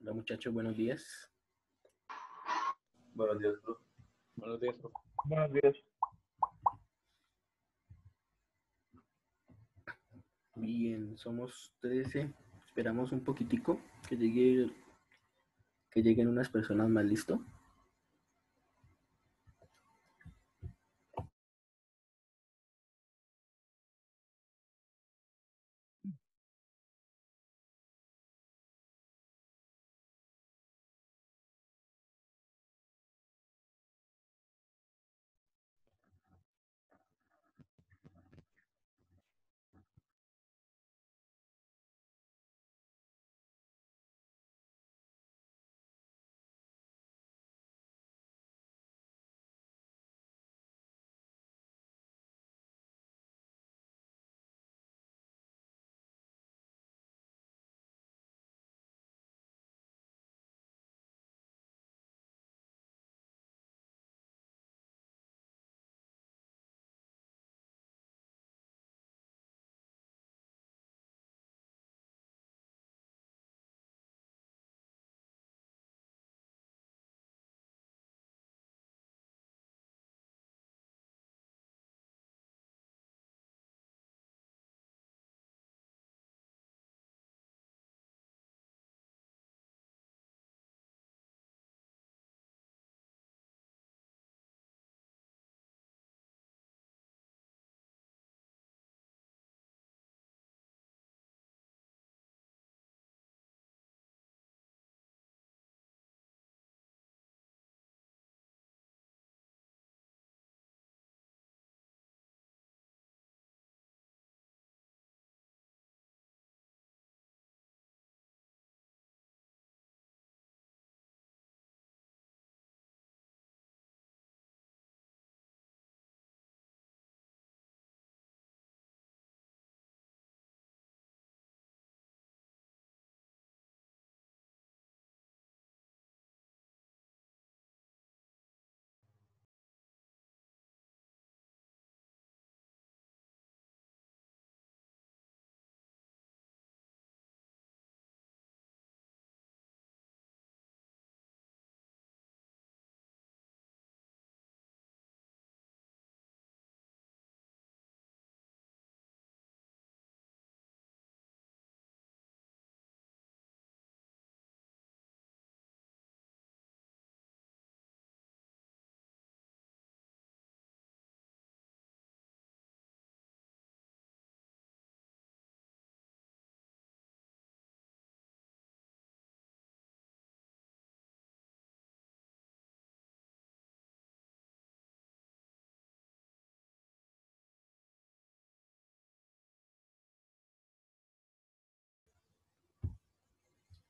Hola muchachos, buenos días. Buenos días, profe. Buenos días, profe. Buenos días. Bien, somos 13. Esperamos un poquitico que lleguen unas personas más, ¿listo?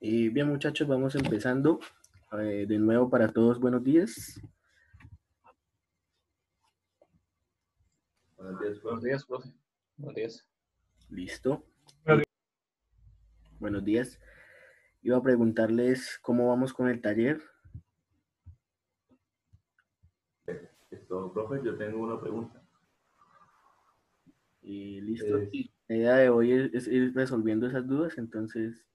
Bien muchachos, vamos empezando. De nuevo para todos, buenos días. Buenos días, Buenos profe. días, profe. Buenos días. Listo. Buenos Buenos días. Iba a preguntarles cómo vamos con el taller. Esto, profe, yo tengo una pregunta. Listo. Es- Sí, la idea de hoy es ir resolviendo esas dudas, entonces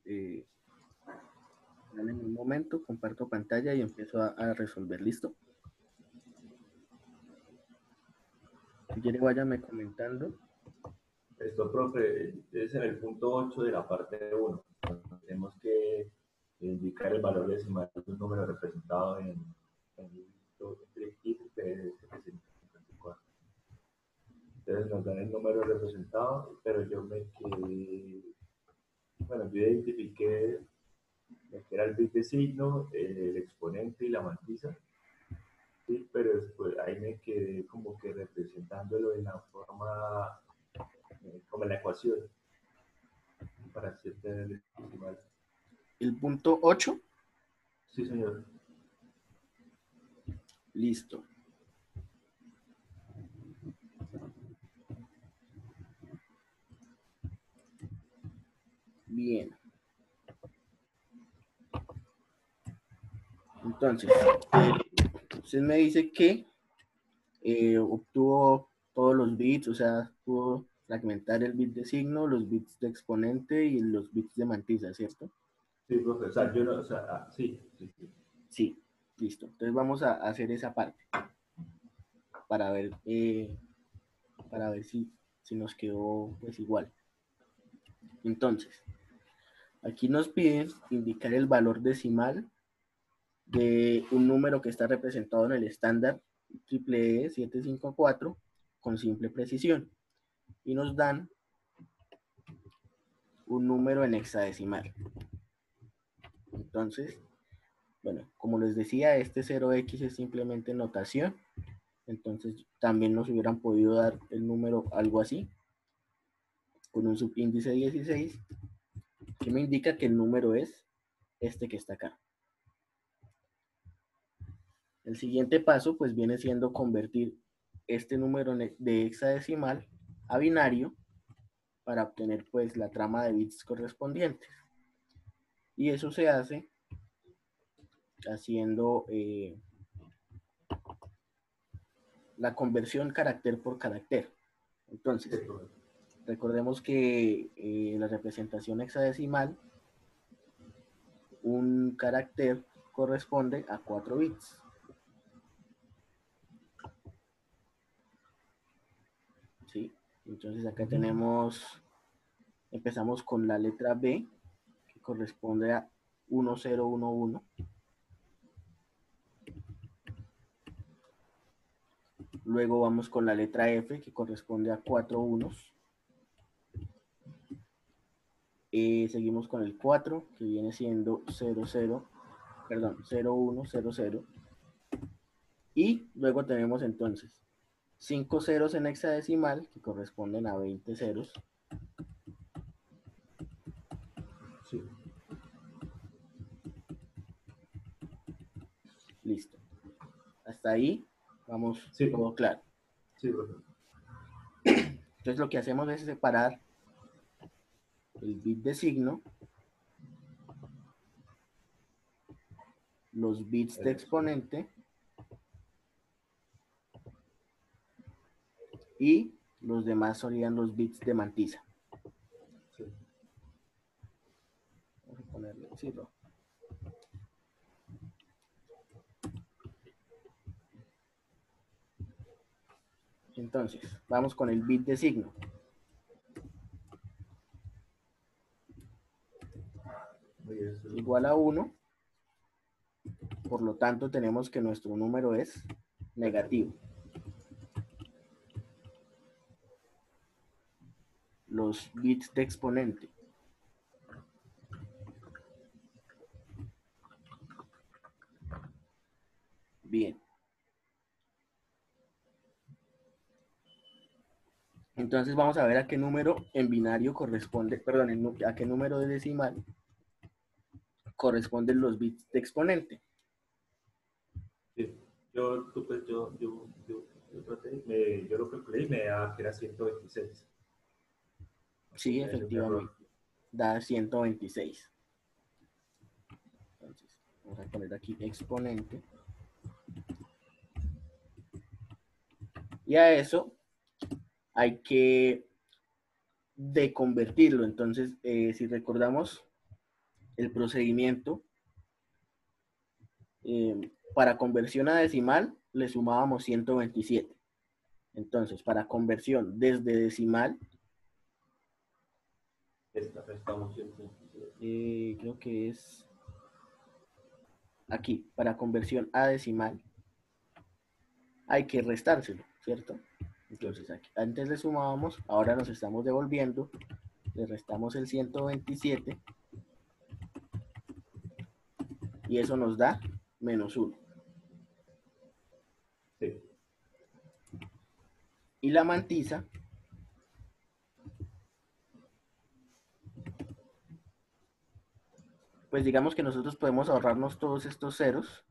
dame un momento, comparto pantalla y empiezo a resolver. ¿Listo? Si quiere, váyame comentando. Esto, profe, es en el punto 8 de la parte 1. Tenemos que indicar el valor decimal de un número representado en entre IPP 754. Entonces nos dan el número representado, pero yo me quedé, bueno, yo identifiqué que era el bit de signo, el exponente y la matriza. Sí, pero después ahí me quedé como que representándolo en la forma, como en la ecuación, para hacer el decimal. El punto 8. Sí, señor. Listo. Bien. Entonces, usted me dice que obtuvo todos los bits, o sea, pudo fragmentar el bit de signo, los bits de exponente y los bits de matriza, ¿cierto? Sí, profe, o sea, yo no, o sea, sí, sí, sí. Sí, listo. Entonces vamos a hacer esa parte para ver, si nos quedó pues igual. Entonces, aquí nos piden indicar el valor decimal de un número que está representado en el estándar EEE 754 con simple precisión. Y nos dan un número en hexadecimal. Entonces, bueno, como les decía, este 0x es simplemente notación. Entonces, también nos hubieran podido dar el número algo así, con un subíndice 16, que me indica que el número es este que está acá. El siguiente paso, pues, viene siendo convertir este número de hexadecimal a binario para obtener, pues, la trama de bits correspondientes. Y eso se hace haciendo la conversión carácter por carácter. Entonces, recordemos que la representación hexadecimal, un carácter corresponde a 4 bits. ¿Sí? Entonces acá empezamos con la letra B, que corresponde a 1011. Luego vamos con la letra F, que corresponde a 4 unos. Seguimos con el 4, que viene siendo 0100. Y luego tenemos entonces 5 ceros en hexadecimal, que corresponden a 20 ceros. Sí. Listo. Hasta ahí vamos Sí. todo claro. Sí, profe. Entonces lo que hacemos es separar el bit de signo, los bits de exponente y los demás serían los bits de mantisa. Sí. Vamos a ponerle 0. Entonces, vamos con el bit de signo. Igual a 1. Por lo tanto, tenemos que nuestro número es negativo. Los bits de exponente. Bien. Entonces vamos a ver a qué número en binario corresponde, perdón, a qué número de decimal corresponden los bits de exponente. Sí. Yo lo calculé y me da que era 126. Sí, Es un error. efectivamente. Da 126. Entonces, vamos a poner aquí exponente. Y a eso hay que deconvertirlo. Entonces, si recordamos el procedimiento, para conversión a decimal le sumábamos 127. Entonces, para conversión desde decimal, Estamos 126. creo que es aquí, para conversión a decimal, hay que restárselo, ¿cierto? Entonces, aquí, antes le sumábamos, ahora nos estamos devolviendo, le restamos el 127 y eso nos da menos 1. Sí. Y la mantisa pues digamos que nosotros podemos ahorrarnos todos estos ceros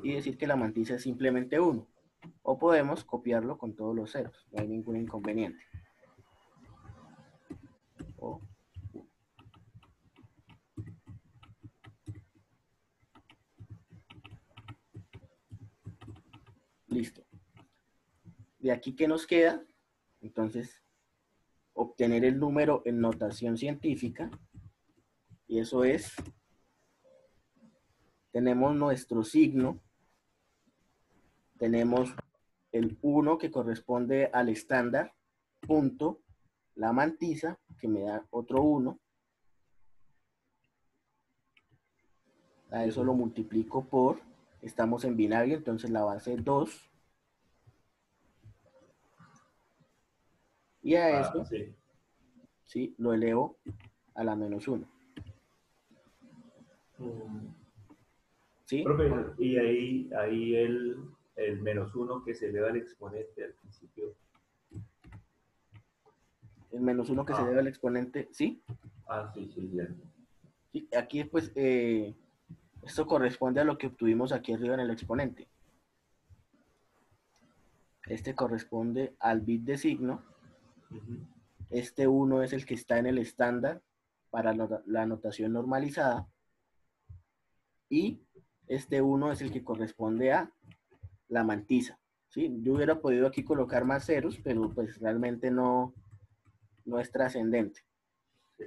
y decir que la mantisa es simplemente 1. O podemos copiarlo con todos los ceros, no hay ningún inconveniente. O, listo. De aquí, ¿qué nos queda? Entonces, obtener el número en notación científica Y eso es, tenemos nuestro signo, tenemos el 1 que corresponde al estándar, punto, la mantisa, que me da otro 1. A eso lo multiplico por, estamos en binario, entonces la base 2. Y a eso, Sí. ¿sí? Lo elevo a la menos 1. ¿Sí? Profe, y ahí el menos uno que se eleva al exponente al principio. El menos 1 que se debe al exponente, ¿sí? Sí, sí, bien. Sí, aquí pues esto corresponde a lo que obtuvimos aquí arriba en el exponente. Este corresponde al bit de signo. Este 1 es el que está en el estándar para la notación normalizada. Y este 1 es el que corresponde a la mantisa. ¿Sí? Yo hubiera podido aquí colocar más ceros, pero pues realmente no es trascendente. Sí.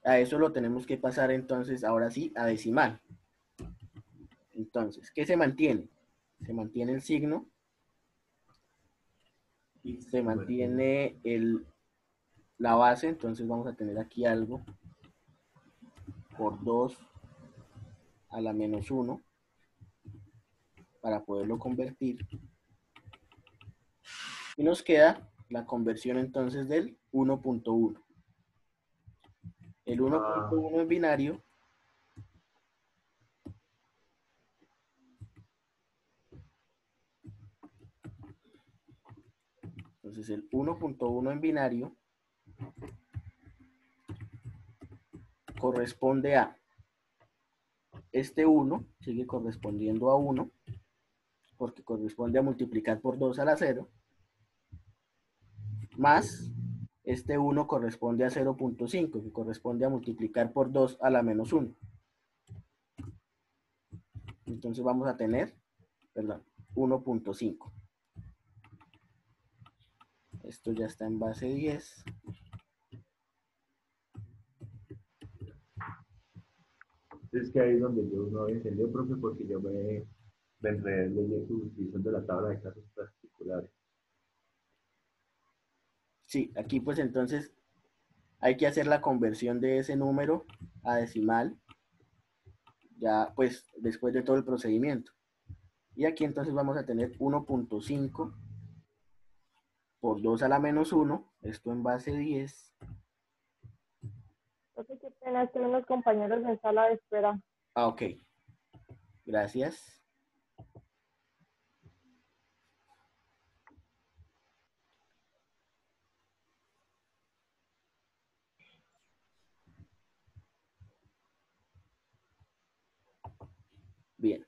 A eso lo tenemos que pasar entonces, ahora sí, a decimal. Entonces, ¿qué se mantiene? Se mantiene el signo, se mantiene la base, entonces vamos a tener aquí algo por 2 a la menos 1 para poderlo convertir. Y nos queda la conversión entonces del 1.1. El 1.1 en binario entonces el 1.1 en binario corresponde a este 1, sigue correspondiendo a 1, porque corresponde a multiplicar por 2 a la 0, más este 1 corresponde a 0.5, que corresponde a multiplicar por 2 a la menos 1. Entonces vamos a tener, 1.5. Esto ya está en base 10. Es que ahí es donde yo no había entendido, profe, porque yo me enredé utilizando la tabla de casos particulares. Sí, aquí pues entonces hay que hacer la conversión de ese número a decimal, ya pues después de todo el procedimiento. Y aquí entonces vamos a tener 1.5 por 2 a la menos 1, esto en base 10. Creo que qué pena, es que unos compañeros en sala de espera. Ok, gracias. Bien.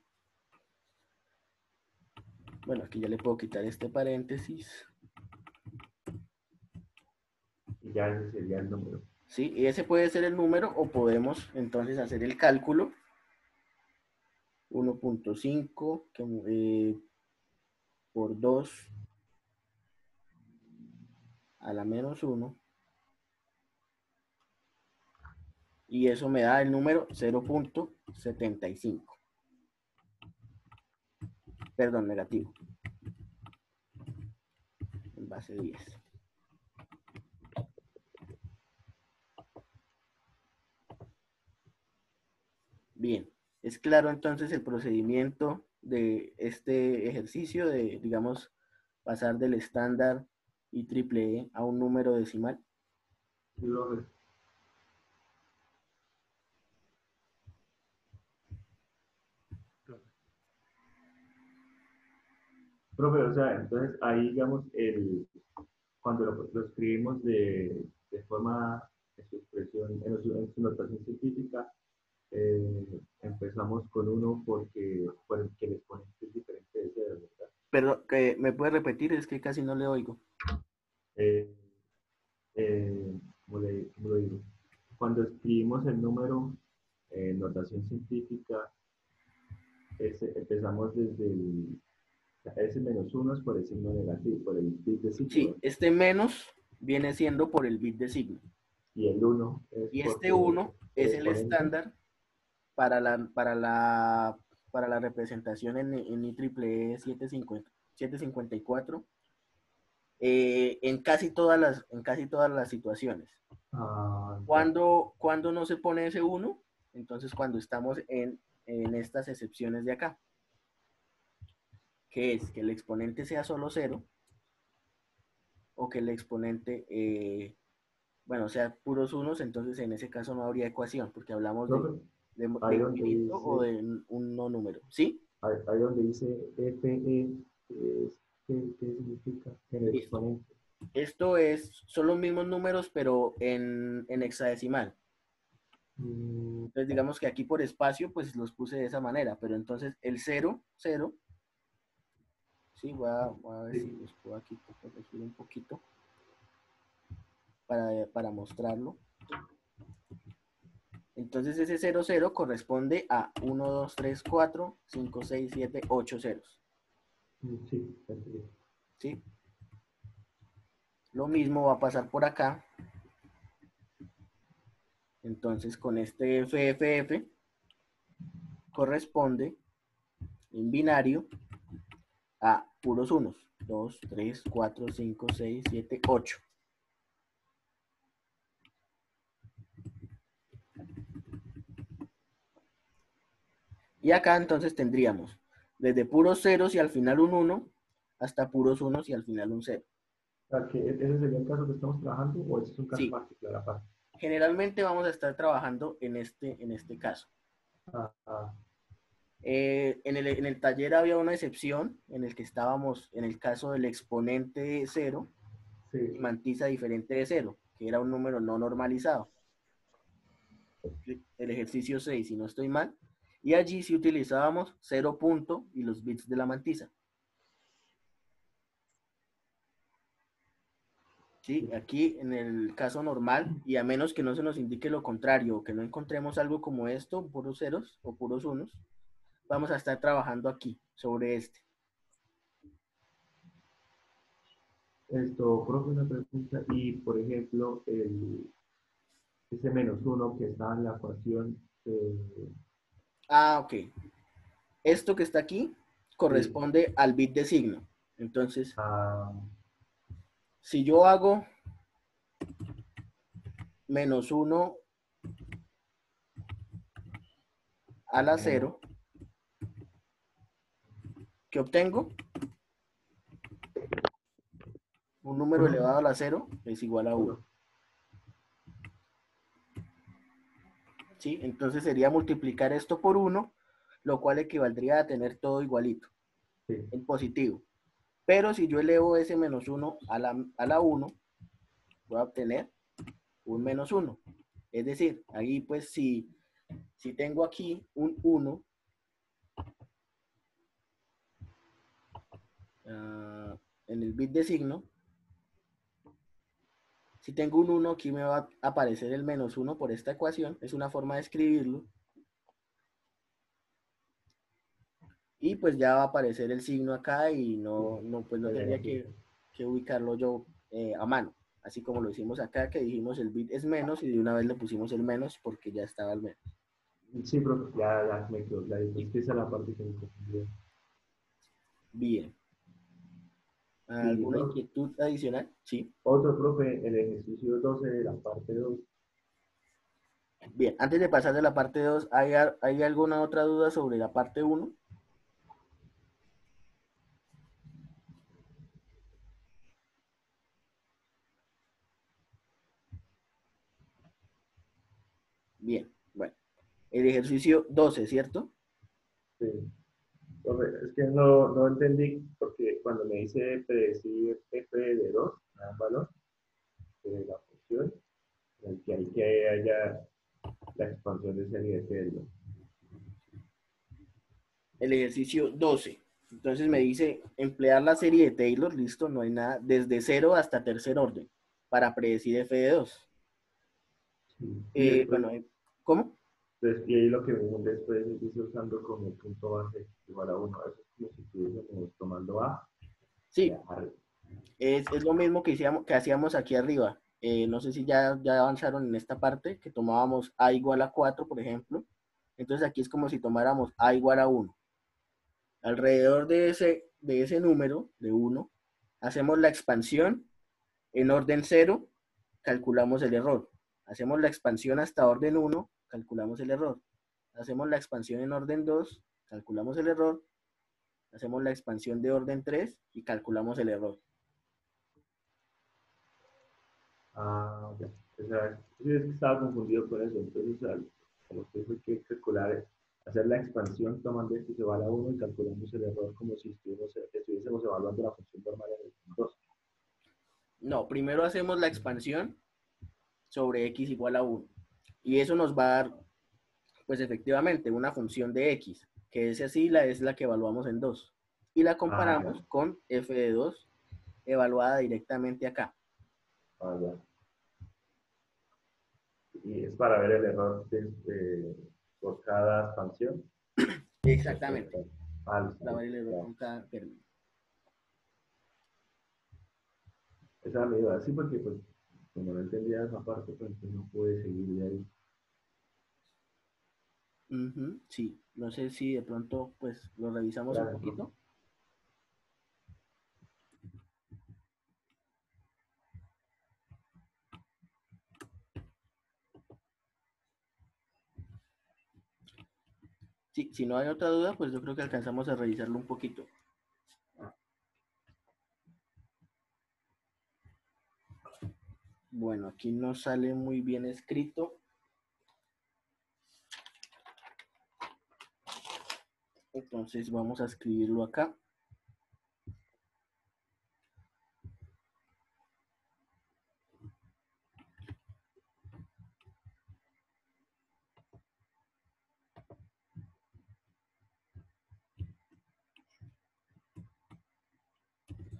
Bueno, aquí ya le puedo quitar este paréntesis. Y ya ese sería el número. Sí, y ese puede ser el número o podemos entonces hacer el cálculo. 1.5 por 2 a la menos 1. Y eso me da el número 0.75. Perdón, negativo. En base 10. Bien, es claro entonces el procedimiento de este ejercicio de, digamos, pasar del estándar y triple E a un número decimal. Sí, profe. Profe, o sea, entonces ahí, digamos, cuando lo escribimos de forma, en su expresión, en su notación científica, empezamos con 1 porque por el que el exponente es diferente de 0, ¿verdad? Pero, ¿me puede repetir? Es que casi no le oigo. Eh, ¿Cómo lo digo? Cuando escribimos el número en notación científica, empezamos desde ese menos 1 es por el signo negativo, por el bit de signo, Sí, ¿verdad? este menos viene siendo por el bit de signo. Y el 1 es Y este porque 1 es el exponente. estándar para la representación en IEEE 754 en casi todas las situaciones. Ya. ¿Cuándo no se pone ese 1? Entonces, cuando estamos en estas excepciones de acá, que es que el exponente sea solo 0 o que el exponente, sea puros unos, entonces en ese caso no habría ecuación, porque hablamos de, Profe, de ahí donde infinito o dice, de un no número. ¿Sí? ahí donde dice FE, ¿qué significa en el Listo. exponente? Son los mismos números, pero en hexadecimal. Mm, Entonces, digamos que aquí por espacio, pues los puse de esa manera, pero entonces el 0, 0, sí, voy a ver si sí. los puedo aquí corregir un poquito para mostrarlo. Entonces ese 0, 0 corresponde a 1, 2, 3, 4, 5, 6, 7, 8 ceros. Sí, entendí. ¿Sí? Lo mismo va a pasar por acá. Entonces con este FFF corresponde en binario a puros unos. 2, 3, 4, 5, 6, 7, 8. Y acá entonces tendríamos desde puros ceros y al final un 1 hasta puros unos y al final un 0. O sea, que ese sería el caso que estamos trabajando o ese es un caso Sí, particular aparte. generalmente vamos a estar trabajando en este caso. Ah, En el taller había una excepción en el que estábamos en el caso del exponente 0 y sí. mantisa diferente de 0, que era un número no normalizado. El ejercicio 6, si no estoy mal. Y allí sí utilizábamos 0 punto y los bits de la mantisa. ¿Sí? Aquí en el caso normal, y a menos que no se nos indique lo contrario, o que no encontremos algo como esto, puros ceros o puros unos, vamos a estar trabajando aquí, sobre este. Esto, profe, una pregunta. Y, por ejemplo, ese -1 que está en la ecuación, Ok. Esto que está aquí sí, corresponde al bit de signo. Entonces, ah, si yo hago -1 a la 0, ¿qué obtengo? Un número uno, elevado a la 0 es igual a 1. uno, ¿Sí? Entonces sería multiplicar esto por 1, lo cual equivaldría a tener todo igualito, sí, en positivo. Pero si yo elevo ese -1 a la 1, voy a obtener un -1. Es decir, ahí pues si tengo aquí un 1, en el bit de signo, si tengo un 1, aquí me va a aparecer el -1 por esta ecuación. Es una forma de escribirlo. Y pues ya va a aparecer el signo acá y sí, pues no el tendría ejercicio. que ubicarlo yo a mano. Así como lo hicimos acá, que dijimos el bit es menos y de una vez le pusimos el menos porque ya estaba el menos. Sí, profe, ya me quedó clarito. Es que esa es la parte que me confundió. Bien. Y, ¿Alguna profe, inquietud adicional? Sí. otro, profe, el ejercicio 12 de la parte 2. Bien, antes de pasar de la parte 2, ¿hay alguna otra duda sobre la parte 1? Bien, bueno. El ejercicio 12, ¿cierto? Sí. Profe, es que no entendí porque cuando me dice predecir f de 2 me da un valor de la función en el que hay que haya la expansión de serie de Taylor. El ejercicio 12. Entonces me dice emplear la serie de Taylor, listo, no hay nada, desde 0 hasta tercer orden para predecir f de 2. Sí. Y después, Bueno, ¿cómo? y ahí lo que vemos después es dice usando como punto base igual a 1. Eso es como si estuviésemos tomando A y Sí, A. Es lo mismo que hacíamos aquí arriba. No sé si ya avanzaron en esta parte, que tomábamos a igual a 4, por ejemplo. Entonces aquí es como si tomáramos a igual a 1. Alrededor de ese número, de 1, hacemos la expansión en orden 0, calculamos el error. Hacemos la expansión hasta orden 1, calculamos el error. Hacemos la expansión en orden 2, calculamos el error. Hacemos la expansión de orden 3 y calculamos el error. Ah, ya. O sea, sí, es que estaba confundido con eso. Entonces, lo que eso hay que calcular es hacer la expansión tomando x igual a 1 y calculamos el error como si estuviésemos evaluando la función normal en el 2. No, primero hacemos la expansión sobre x igual a 1. Y eso nos va a dar, pues efectivamente, una función de x, que esa sí es la que evaluamos en 2. Y la Ah, comparamos ya. con f de 2, evaluada directamente acá. Ah, ya. Y es para ver el error por cada expansión. Exactamente. Ah, listo, Para ver el error ya. con cada término. Esa me iba así porque, pues, como no entendía esa parte, pues entonces no pude seguir de ahí. Sí, no sé si de pronto pues lo revisamos un Gracias, profe. poquito. Sí, si no hay otra duda, pues yo creo que alcanzamos a revisarlo un poquito. Bueno, aquí no sale muy bien escrito. Entonces vamos a escribirlo acá.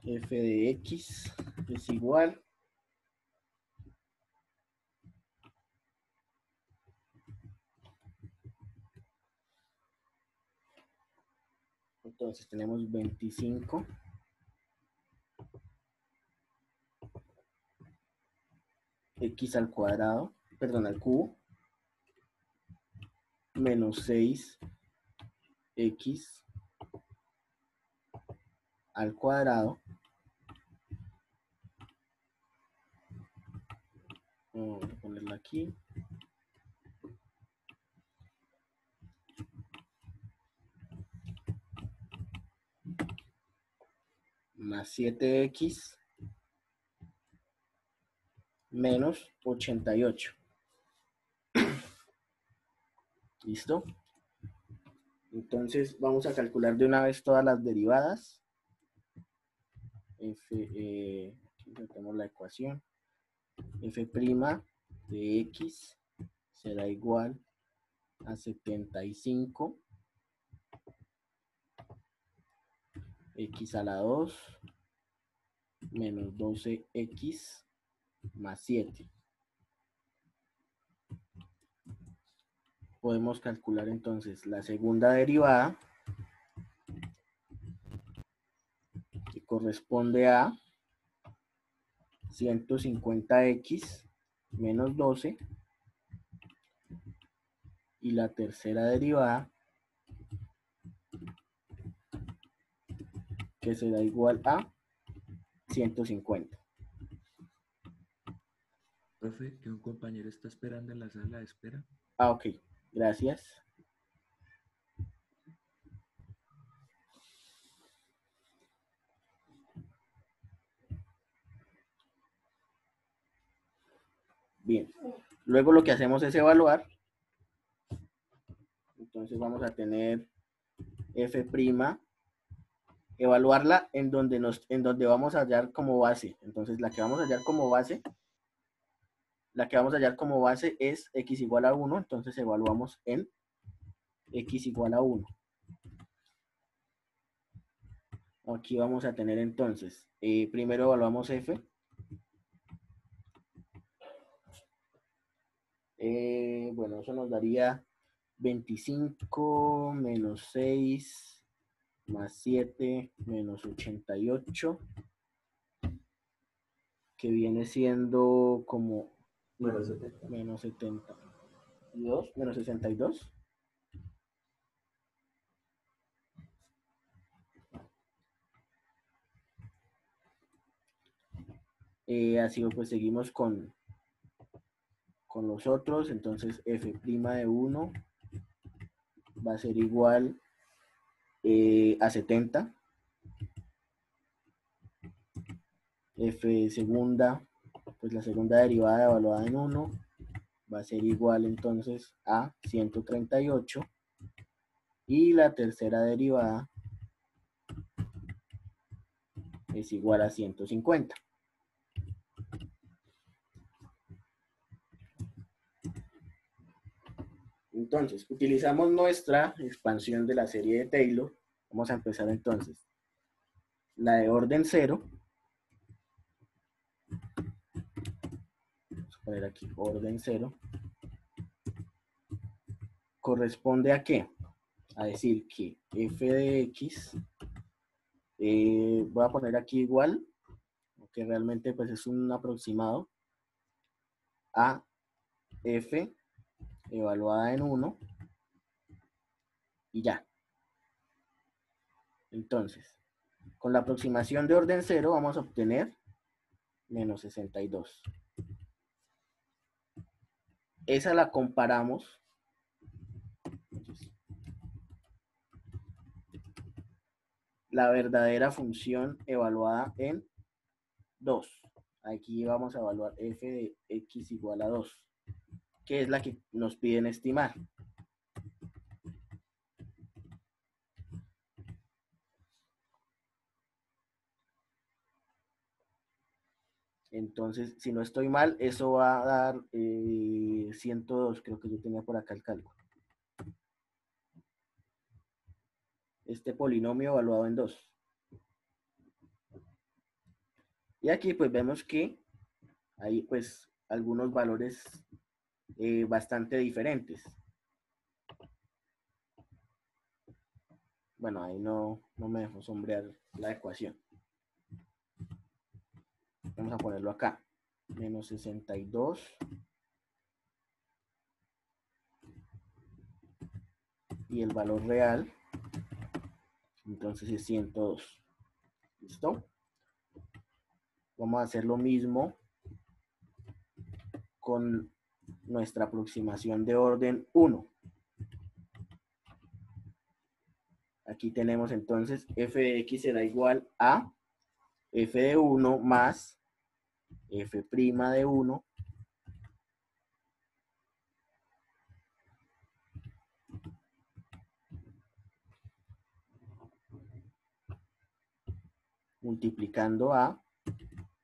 F de x es igual. Entonces tenemos 25 x al cuadrado, perdón, al cubo, menos 6 x al cuadrado, vamos a ponerlo aquí, más 7x menos 88. ¿Listo? Entonces vamos a calcular de una vez todas las derivadas. Aquí metemos la ecuación. F' de x será igual a 75 x a la 2 menos 12x más 7. Podemos calcular entonces la segunda derivada, que corresponde a 150x menos 12, y la tercera derivada, que será igual a 150. Profe, que un compañero está esperando en la sala de espera. Ah, ok, gracias. Bien, luego lo que hacemos es evaluar. Entonces vamos a tener f', evaluarla en donde vamos a hallar como base. Entonces la que vamos a hallar como base es x igual a 1, entonces evaluamos en x igual a 1. Aquí vamos a tener entonces, primero evaluamos f. Bueno, eso nos daría 25 menos 6 más 7 menos 88 que viene siendo como Menos 70. menos 72, menos 62. Así pues seguimos con los otros. Entonces f' de 1 va a ser igual a 70. F segunda, pues la segunda derivada evaluada en 1 va a ser igual entonces a 138. Y la tercera derivada es igual a 150. Entonces, utilizamos nuestra expansión de la serie de Taylor. Vamos a empezar entonces. La de orden 0. Vamos a poner aquí orden 0. ¿Corresponde a qué? A decir que f de x, voy a poner aquí igual, que realmente pues es un aproximado, a f evaluada en 1 y ya. Entonces, con la aproximación de orden 0 vamos a obtener menos 62. Esa la comparamos. Entonces, la verdadera función evaluada en 2. Aquí vamos a evaluar f de x igual a 2, que es la que nos piden estimar. Entonces, si no estoy mal, eso va a dar 102, creo que yo tenía por acá el cálculo. Este polinomio evaluado en 2. Y aquí pues vemos que hay pues algunos valores bastante diferentes. Bueno, ahí no me dejó sombrear la ecuación. Vamos a ponerlo acá. Menos 62. Y el valor real, entonces es 102. ¿Listo? Vamos a hacer lo mismo con nuestra aproximación de orden 1. Aquí tenemos entonces f de x será igual a f de 1 más f' de 1 multiplicando a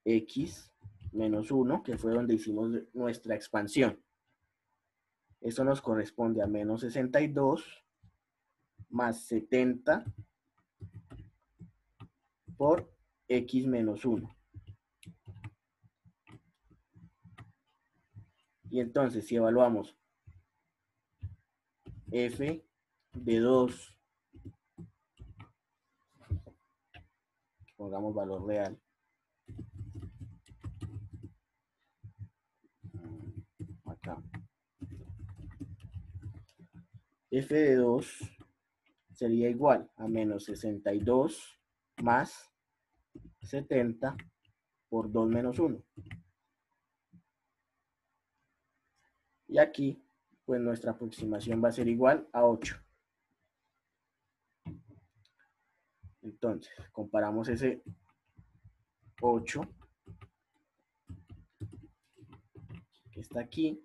x menos 1, que fue donde hicimos nuestra expansión. Eso nos corresponde a menos 62 más 70 por x menos 1. Y entonces, si evaluamos f de 2, pongamos valor real, acá, f de 2 sería igual a menos 62 más 70 por 2 menos 1. Y aquí, pues nuestra aproximación va a ser igual a 8. Entonces, comparamos ese 8 que está aquí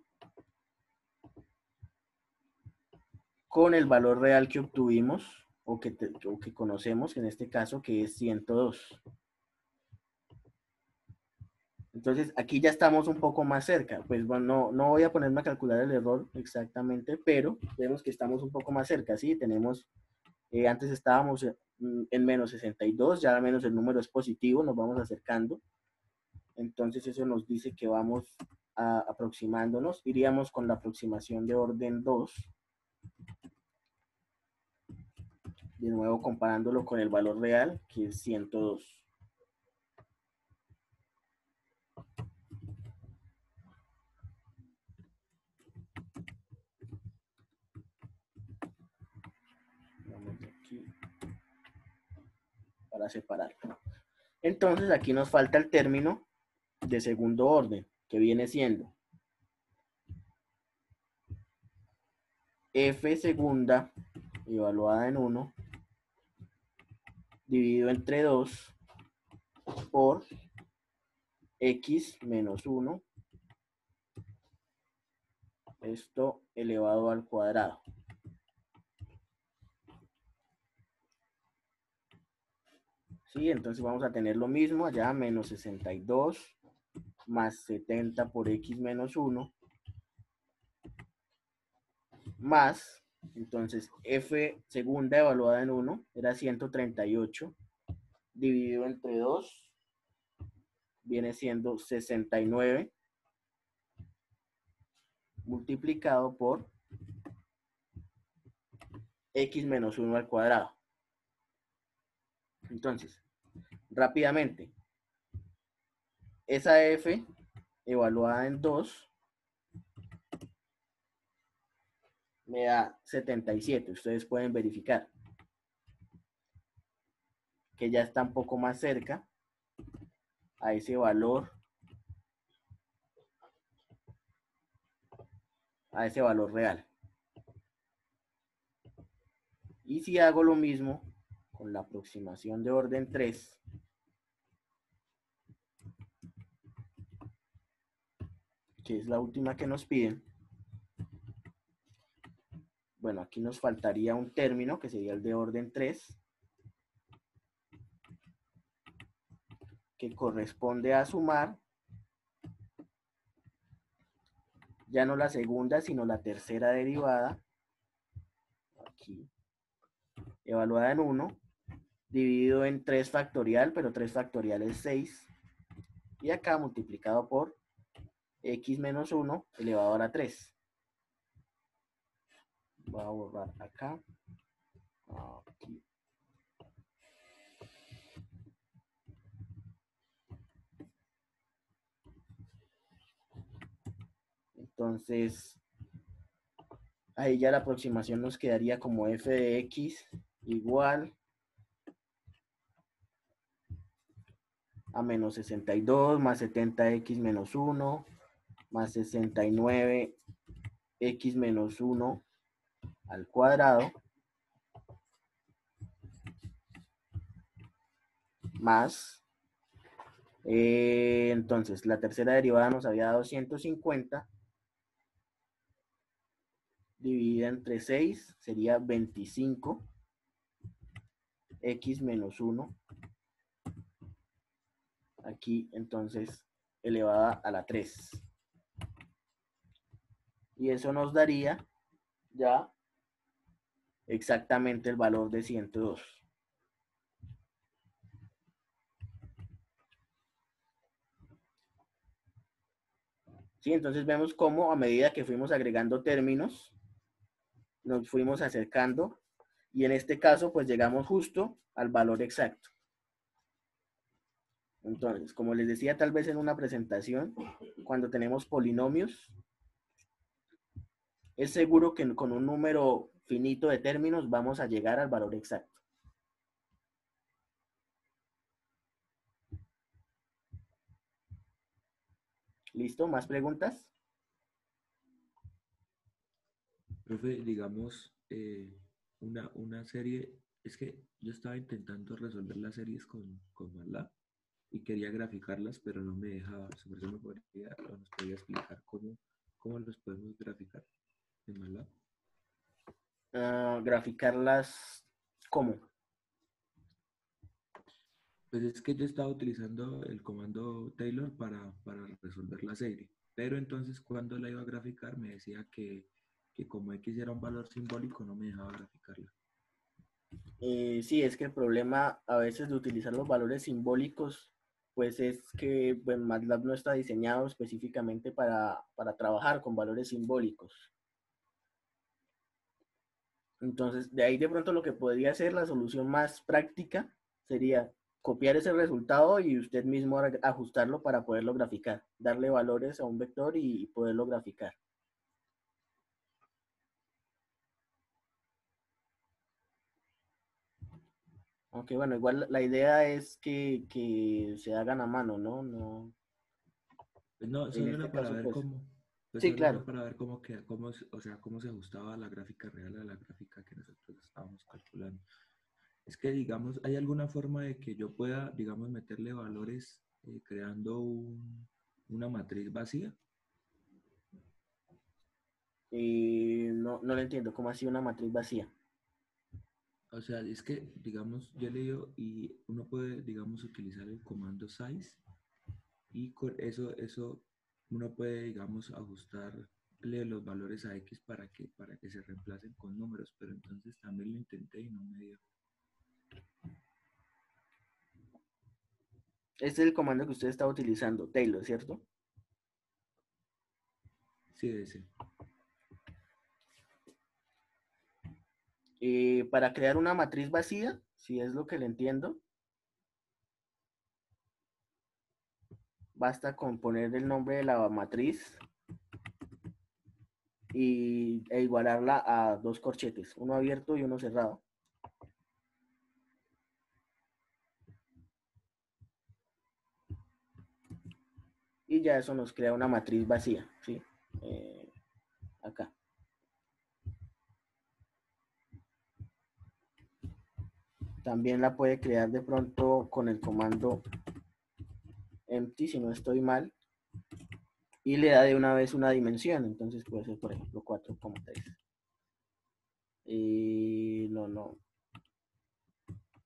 con el valor real que obtuvimos o que conocemos, en este caso, que es 102. Entonces, aquí ya estamos un poco más cerca. Pues bueno, no voy a ponerme a calcular el error exactamente, pero vemos que estamos un poco más cerca, ¿sí? Tenemos, antes estábamos en menos 62, ya al menos el número es positivo, nos vamos acercando. Entonces, eso nos dice que vamos aproximándonos. Iríamos con la aproximación de orden 2. De nuevo comparándolo con el valor real, que es 102. aquí para separarlo. Entonces aquí nos falta el término de segundo orden, que viene siendo f segunda evaluada en 1 dividido entre 2 por x menos 1, esto elevado al cuadrado. ¿Sí? Entonces vamos a tener lo mismo allá, menos 62 más 70 por x menos 1, más, entonces f segunda evaluada en 1 era 138, dividido entre 2, viene siendo 69, multiplicado por x menos 1 al cuadrado. Entonces, rápidamente, esa f evaluada en 2 me da 77. Ustedes pueden verificar que ya está un poco más cerca a ese valor, real. Y si hago lo mismo con la aproximación de orden 3, que es la última que nos piden, bueno, aquí nos faltaría un término que sería el de orden 3, que corresponde a sumar ya no la segunda, sino la tercera derivada, aquí, evaluada en 1, dividido en 3 factorial, pero 3 factorial es 6, y acá multiplicado por x menos 1 elevado a la 3. Voy a borrar acá. Aquí. Entonces, ahí ya la aproximación nos quedaría como f de x igual a menos 62 más 70x menos 1 más 69x menos 1 al cuadrado más, entonces la tercera derivada nos había dado 150 dividida entre 6 sería 25 x menos 1, aquí entonces elevada a la 3. Y eso nos daría ya exactamente el valor de 102. ¿Sí? Entonces vemos cómo a medida que fuimos agregando términos, nos fuimos acercando y en este caso pues llegamos justo al valor exacto. Entonces, como les decía tal vez en una presentación, cuando tenemos polinomios, es seguro que con un número finito de términos vamos a llegar al valor exacto. ¿Listo? ¿Más preguntas? Profe, digamos, una serie, es que yo estaba intentando resolver las series con MATLAB y quería graficarlas, pero no me dejaba. ¿Por qué me podría, o nos podría explicar cómo los podemos graficar en MATLAB? Graficarlas, ¿cómo? Pues es que yo estaba utilizando el comando Taylor para resolver la serie, pero entonces cuando la iba a graficar me decía que como X era un valor simbólico no me dejaba graficarla. Sí, es que el problema a veces de utilizar los valores simbólicos, pues es que bueno, MATLAB no está diseñado específicamente para trabajar con valores simbólicos. Entonces, de ahí de pronto lo que podría ser la solución más práctica sería copiar ese resultado y usted mismo ajustarlo para poderlo graficar, darle valores a un vector y poderlo graficar. Aunque bueno, igual la idea es que se hagan a mano, ¿no? No, Pues no, en solo este era para caso, ver pues, cómo, pues sí, solo era claro. para ver cómo que, cómo, o sea, cómo se ajustaba la gráfica real a la gráfica que nosotros estábamos calculando. Es que, digamos, ¿hay alguna forma de que yo pueda, digamos, meterle valores creando una matriz vacía? Y no, no lo entiendo, ¿cómo así una matriz vacía? O sea, es que, digamos, yo leo y uno puede, digamos, utilizar el comando size y con eso uno puede, digamos, ajustarle los valores a X para que se reemplacen con números, pero entonces también lo intenté y no me dio. Este es el comando que usted está utilizando, Taylor, ¿cierto? Sí, ese. Para crear una matriz vacía, si es lo que le entiendo, basta con poner el nombre de la matriz e igualarla a dos corchetes, uno abierto y uno cerrado. Y ya eso nos crea una matriz vacía, ¿sí? Acá. También la puede crear de pronto con el comando empty, si no estoy mal, y le da de una vez una dimensión, entonces puede ser, por ejemplo, 4,3.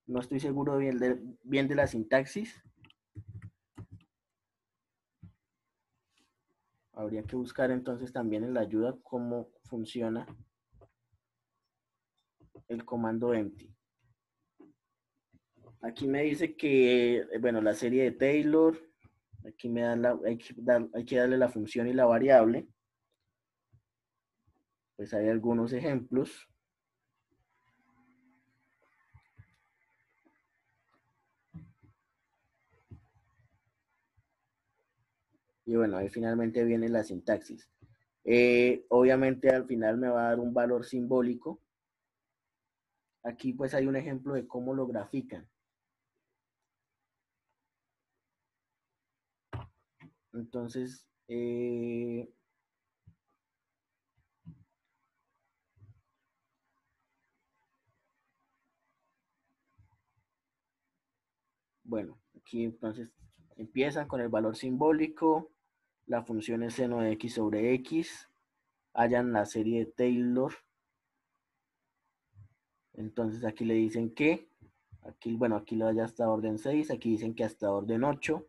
No estoy seguro bien de la sintaxis. Habría que buscar entonces también en la ayuda cómo funciona el comando empty. Aquí me dice que, bueno, la serie de Taylor, aquí me dan hay que darle la función y la variable. Pues hay algunos ejemplos. Y bueno, ahí finalmente viene la sintaxis. Obviamente al final me va a dar un valor simbólico. Aquí pues hay un ejemplo de cómo lo grafican. Entonces, bueno, aquí entonces empiezan con el valor simbólico, la función es seno de x sobre x, hallan la serie de Taylor, entonces aquí le dicen que, aquí, bueno, aquí lo haya hasta orden 6, aquí dicen que hasta orden 8,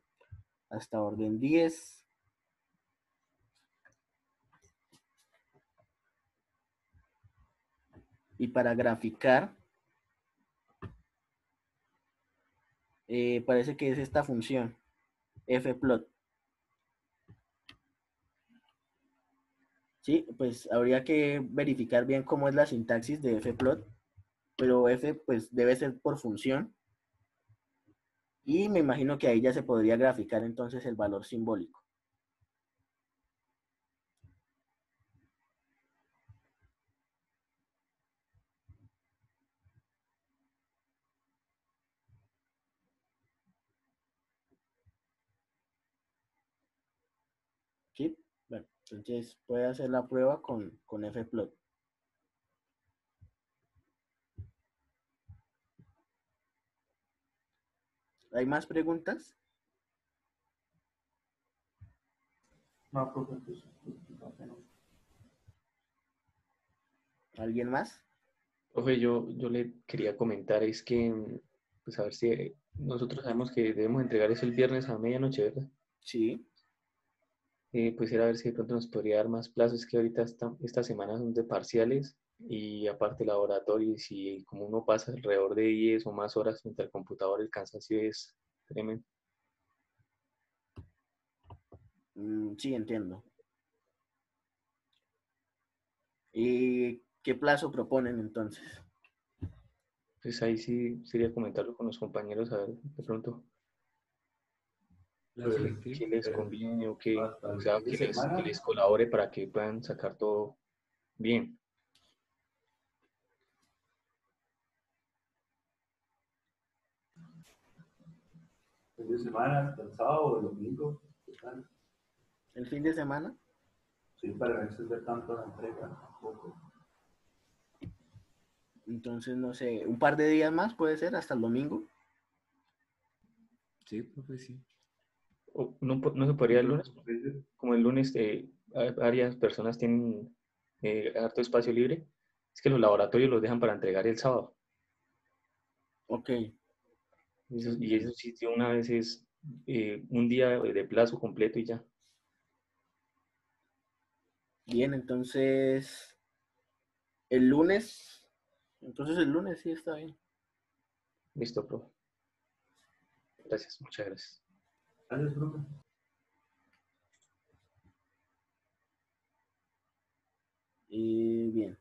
hasta orden 10, y para graficar, parece que es esta función, fplot. Sí, pues habría que verificar bien cómo es la sintaxis de fplot, pero f pues debe ser por función, y me imagino que ahí ya se podría graficar entonces el valor simbólico. ¿Sí? Bueno, entonces puede hacer la prueba con fplot. ¿Hay más preguntas? No, profe, pues, ¿Alguien más? Profe, yo le quería comentar, es que, pues a ver si nosotros sabemos que debemos entregar eso el viernes a medianoche, ¿verdad? Sí. Pues era a ver si de pronto nos podría dar más plazos, que ahorita esta semana son de parciales y aparte laboratorio, y si como uno pasa alrededor de 10 o más horas frente al computador, el cansancio es tremendo. Sí, entiendo. ¿Y qué plazo proponen entonces? Pues ahí sí sería comentarlo con los compañeros, a ver de pronto ¿Plazo pues, de qué? qué les conviene o qué, hasta o el sea, fin de que semana. les colabore para que puedan sacar todo bien. fin de semana, hasta el sábado o el domingo. ¿Qué tal? El fin de semana. Sí, para no extender tanto la entrega, tampoco. Entonces, no sé, un par de días más puede ser, hasta el domingo. Sí, profe, sí. O no se podría el lunes, como el lunes varias personas tienen harto espacio libre, es que los laboratorios los dejan para entregar el sábado. Ok, Y eso sí, de una vez es un día de plazo completo y ya. bien, entonces el lunes sí está bien. Listo, profe. Gracias, muchas gracias. Gracias, profe. Bien.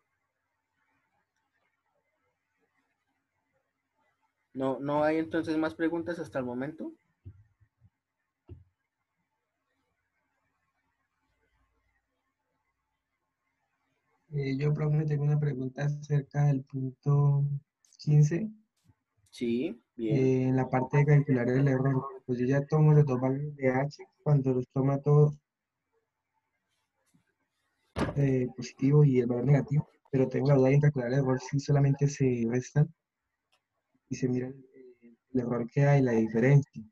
No hay entonces más preguntas hasta el momento. Yo, profe, tengo una pregunta acerca del punto 15, Sí, bien. en la parte de calcular el error. Pues yo ya tomo los dos valores de H, cuando los toma todos positivo y el valor negativo, pero tengo la duda en calcular el error si solamente se restan y se mira el error que hay, la diferencia.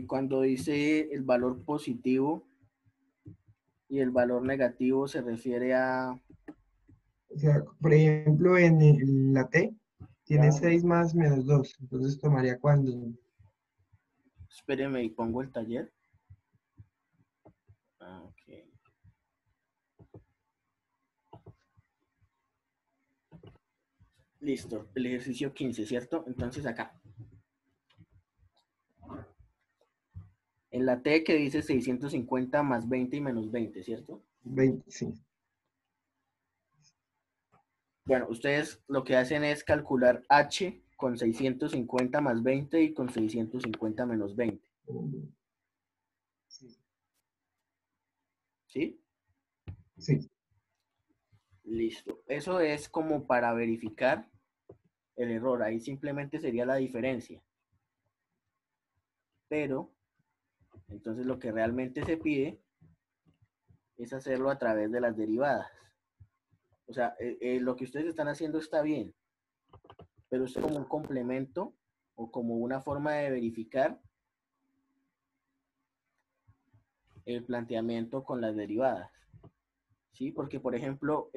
Cuando dice el valor positivo y el valor negativo se refiere a... O sea, por ejemplo, la T tiene 6 más menos 2, entonces tomaría cuando. Espéreme y pongo el taller. Ok. Listo, el ejercicio 15, ¿cierto? Entonces acá. En la T que dice 650 más 20 y menos 20, ¿cierto? 20, sí. Bueno, ustedes lo que hacen es calcular H con 650 más 20 y con 650 menos 20. Sí. ¿Sí? Sí. Listo. Eso es como para verificar el error. Ahí simplemente sería la diferencia. Pero, entonces lo que realmente se pide es hacerlo a través de las derivadas. O sea, lo que ustedes están haciendo está bien, pero es como un complemento o como una forma de verificar el planteamiento con las derivadas. ¿Sí? Porque, por ejemplo,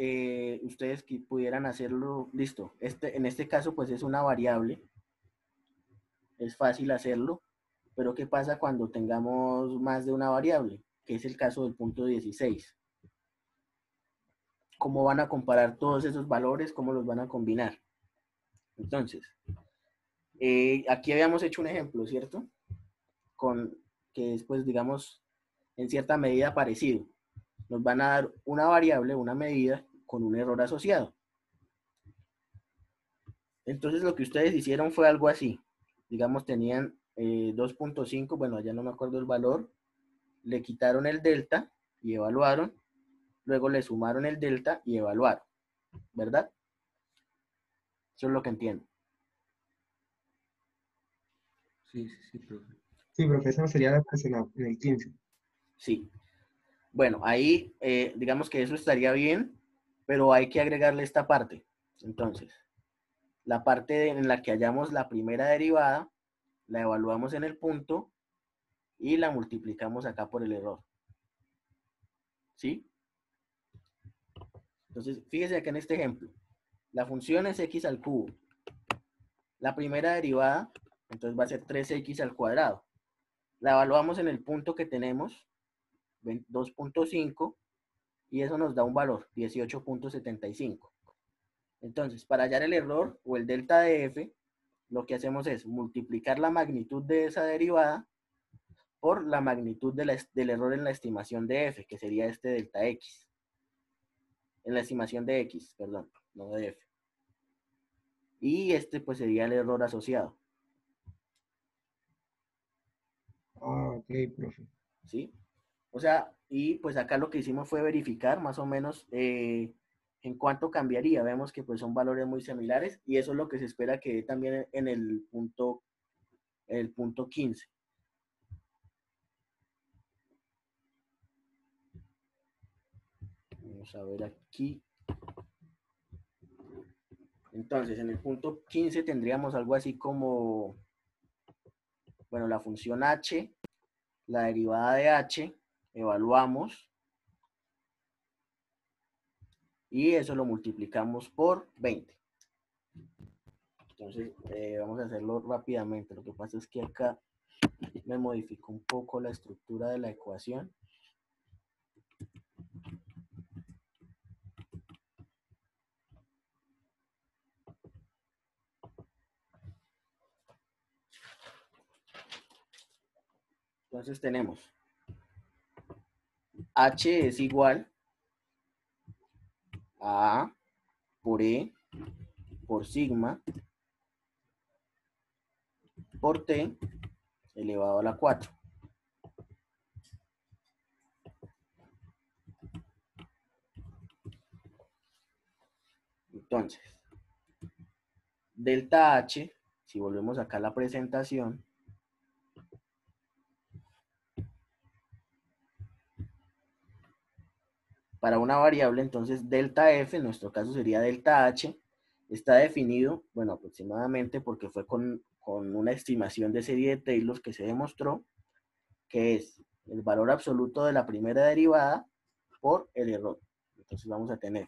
ustedes pudieran hacerlo, listo, en este caso pues es una variable, es fácil hacerlo, pero ¿qué pasa cuando tengamos más de una variable? Que es el caso del punto 16. ¿Cómo van a comparar todos esos valores? ¿Cómo los van a combinar? Entonces, aquí habíamos hecho un ejemplo, ¿cierto? Que es, pues, digamos, en cierta medida parecido. Nos van a dar una variable, una medida, con un error asociado. Entonces, lo que ustedes hicieron fue algo así. Digamos, tenían 2.5, bueno, ya no me acuerdo el valor, le quitaron el delta y evaluaron, luego le sumaron el delta y evaluaron, ¿verdad? Eso es lo que entiendo. Sí, sí, sí, profe. Sí, profe, esa sería la pues, en el 15. Sí. Bueno, ahí digamos que eso estaría bien, pero hay que agregarle esta parte. Entonces, la parte en la que hallamos la primera derivada, la evaluamos en el punto y la multiplicamos acá por el error. ¿Sí? Entonces, fíjese acá en este ejemplo. La función es x al cubo. La primera derivada, entonces va a ser 3x al cuadrado. La evaluamos en el punto que tenemos, 2.5, y eso nos da un valor, 18.75. Entonces, para hallar el error o el delta de f, lo que hacemos es multiplicar la magnitud de esa derivada por la magnitud del error en la estimación de f, que sería este delta x. En la estimación de x, perdón, no de f. Y este pues sería el error asociado. Ah, ok, profe. ¿Sí? O sea, y pues acá lo que hicimos fue verificar más o menos en cuánto cambiaría. Vemos que pues son valores muy similares y eso es lo que se espera que dé también en el punto el punto 15. Vamos a ver aquí. Entonces, en el punto 15 tendríamos algo así como, bueno, la función h, la derivada de h, evaluamos, y eso lo multiplicamos por 20. Entonces, vamos a hacerlo rápidamente. Lo que pasa es que acá me modificó un poco la estructura de la ecuación. Entonces tenemos h es igual a A por E por sigma por T elevado a la 4. Entonces, delta H, si volvemos acá a la presentación, para una variable, entonces delta F, en nuestro caso sería delta H, está definido, bueno, aproximadamente porque fue con una estimación de serie de Taylor que se demostró que es el valor absoluto de la primera derivada por el error. Entonces vamos a tener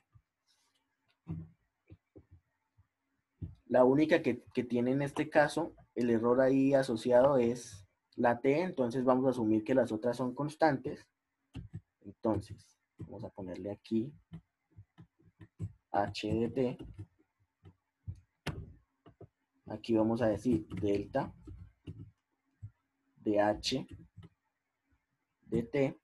la única que tiene en este caso el error ahí asociado es la t, entonces vamos a asumir que las otras son constantes. Entonces vamos a ponerle aquí h de t, aquí vamos a decir delta de h de t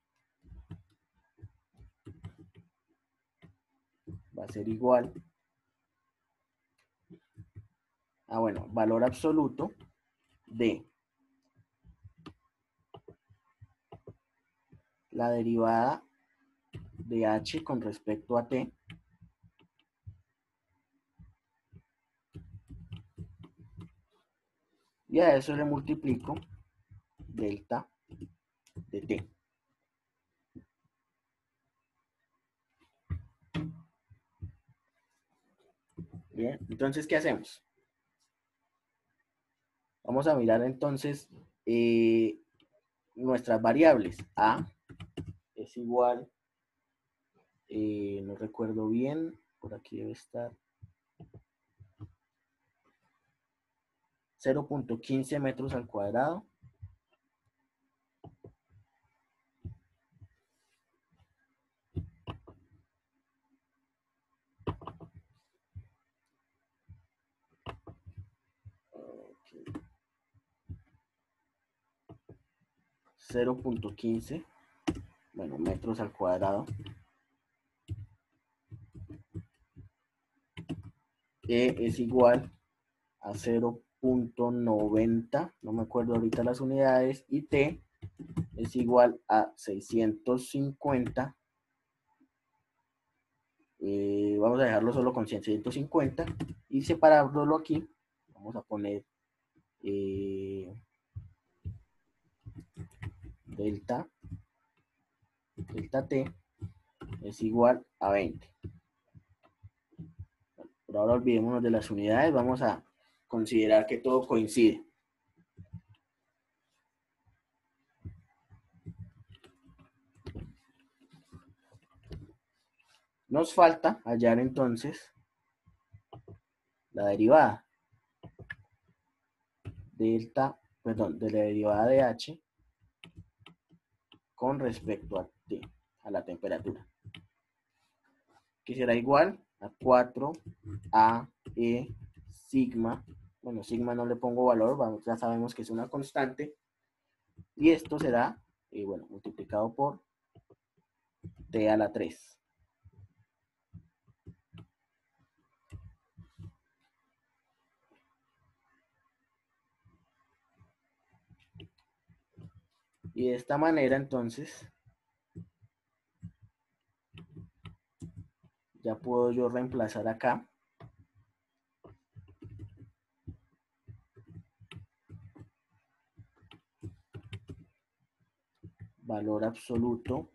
va a ser igual a, bueno, valor absoluto de la derivada de h con respecto a t y a eso le multiplico delta de t. Bien, entonces, ¿qué hacemos? Vamos a mirar entonces nuestras variables. A es igual, no recuerdo bien, por aquí debe estar, 0.15 metros al cuadrado. Okay. 0.15, bueno, metros al cuadrado. E es igual a 0.90, no me acuerdo ahorita las unidades, y T es igual a 650. Vamos a dejarlo solo con 150 y separarlo aquí. Vamos a poner delta T es igual a 20. Por ahora olvidémonos de las unidades, vamos a considerar que todo coincide. Nos falta hallar entonces la derivada de la derivada de h con respecto a t, a la temperatura, que será igual a 4a e sigma. Bueno, sigma no le pongo valor, ya sabemos que es una constante, y esto será, bueno, multiplicado por t a la 3. Y de esta manera, entonces, ya puedo yo reemplazar acá valor absoluto,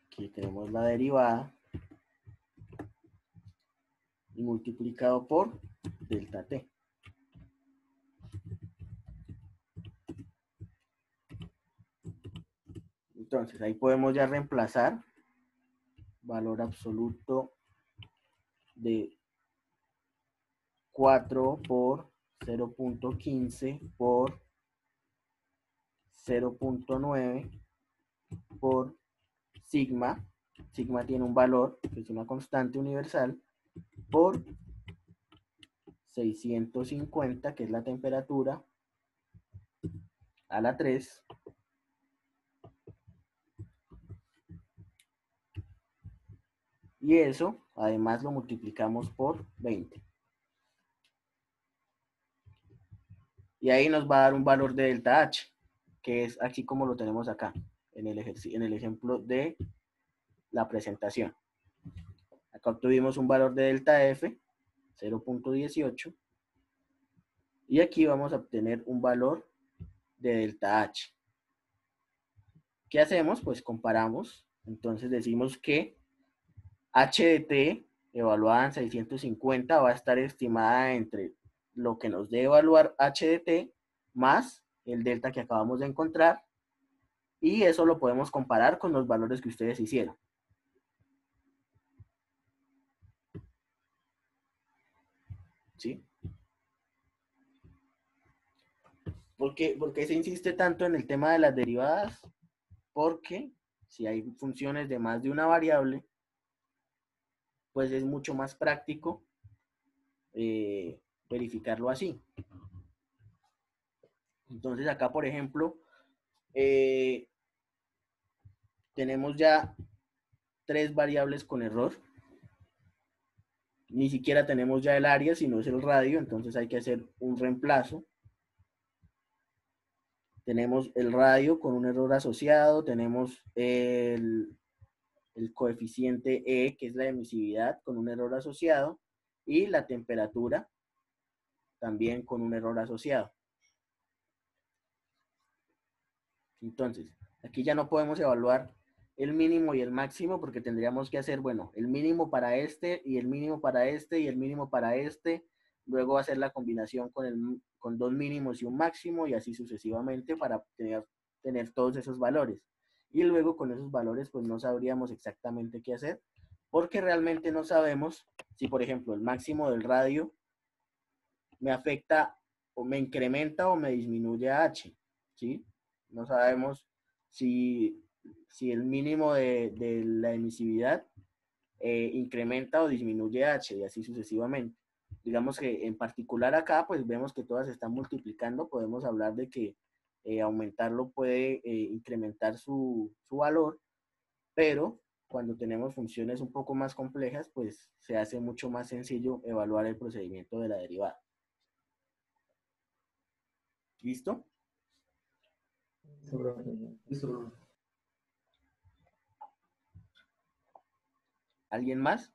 aquí tenemos la derivada, y multiplicado por delta t. Entonces ahí podemos ya reemplazar valor absoluto de 4 por 0.15 por 0.9 por sigma. Sigma tiene un valor, que es una constante universal, por 650, que es la temperatura, a la 3. Y eso, además, lo multiplicamos por 20. Y ahí nos va a dar un valor de delta H, que es así como lo tenemos acá, en el ejemplo de la presentación. Acá obtuvimos un valor de delta F, 0.18. Y aquí vamos a obtener un valor de delta H. ¿Qué hacemos? Pues comparamos. Entonces decimos que H de T, evaluada en 650, va a estar estimada entre lo que nos dé evaluar H de T más el delta que acabamos de encontrar. Y eso lo podemos comparar con los valores que ustedes hicieron. ¿Sí? ¿Por qué se insiste tanto en el tema de las derivadas? Porque si hay funciones de más de una variable, pues es mucho más práctico verificarlo así. Entonces acá, por ejemplo, tenemos ya 3 variables con error. Ni siquiera tenemos ya el área, sino es el radio, entonces hay que hacer un reemplazo. Tenemos el radio con un error asociado, tenemos el coeficiente E, que es la emisividad, con un error asociado, y la temperatura también con un error asociado. Entonces, aquí ya no podemos evaluar el mínimo y el máximo porque tendríamos que hacer, bueno, el mínimo para este y el mínimo para este y el mínimo para este, luego hacer la combinación con 2 mínimos y un máximo y así sucesivamente para tener todos esos valores. Y luego con esos valores pues no sabríamos exactamente qué hacer porque realmente no sabemos si, por ejemplo, el máximo del radio me afecta o me incrementa o me disminuye a H, ¿sí? No sabemos si el mínimo de la emisividad incrementa o disminuye H y así sucesivamente. Digamos que en particular acá, pues vemos que todas están multiplicando, podemos hablar de que aumentarlo puede incrementar su valor, pero cuando tenemos funciones un poco más complejas, pues se hace mucho más sencillo evaluar el procedimiento de la derivada. ¿Listo? Listo. ¿Alguien más?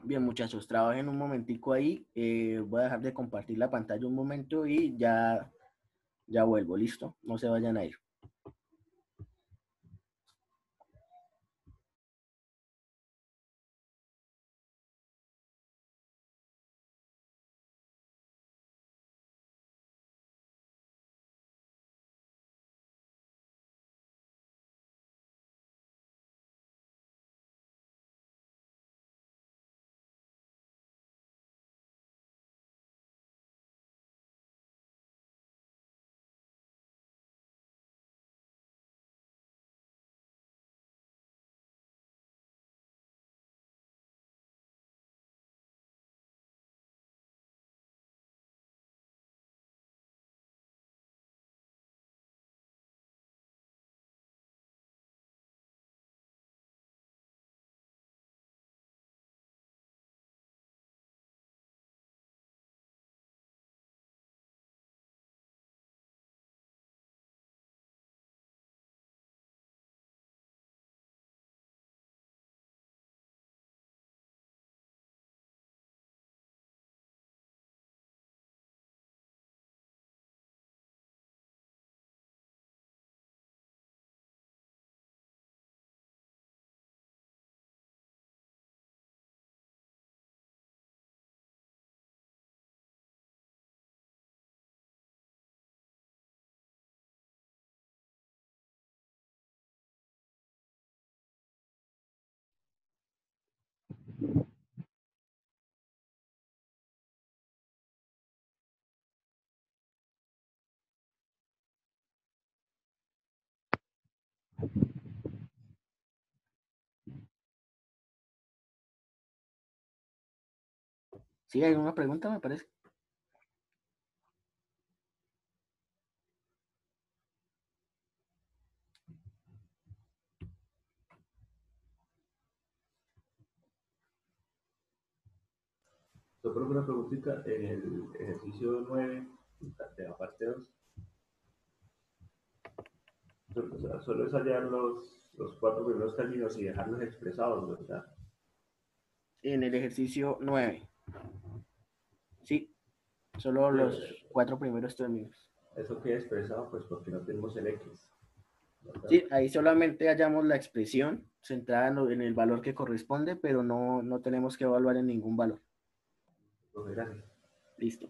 Bien, muchachos, trabajen un momentico ahí. Voy a dejar de compartir la pantalla un momento y ya vuelvo, ¿listo? No se vayan a ir. ¿Sí hay alguna pregunta, me parece? Solo una preguntita, en el ejercicio 9 de la parte 2, solo es hallar los cuatro primeros términos y dejarlos expresados, ¿verdad? En el ejercicio 9. Sí, solo Pero los 4 primeros términos. eso queda expresado, pues porque no tenemos el X, ¿verdad? Sí, ahí solamente hallamos la expresión centrada en el valor que corresponde, pero no tenemos que evaluar en ningún valor. Profe, gracias. Listo.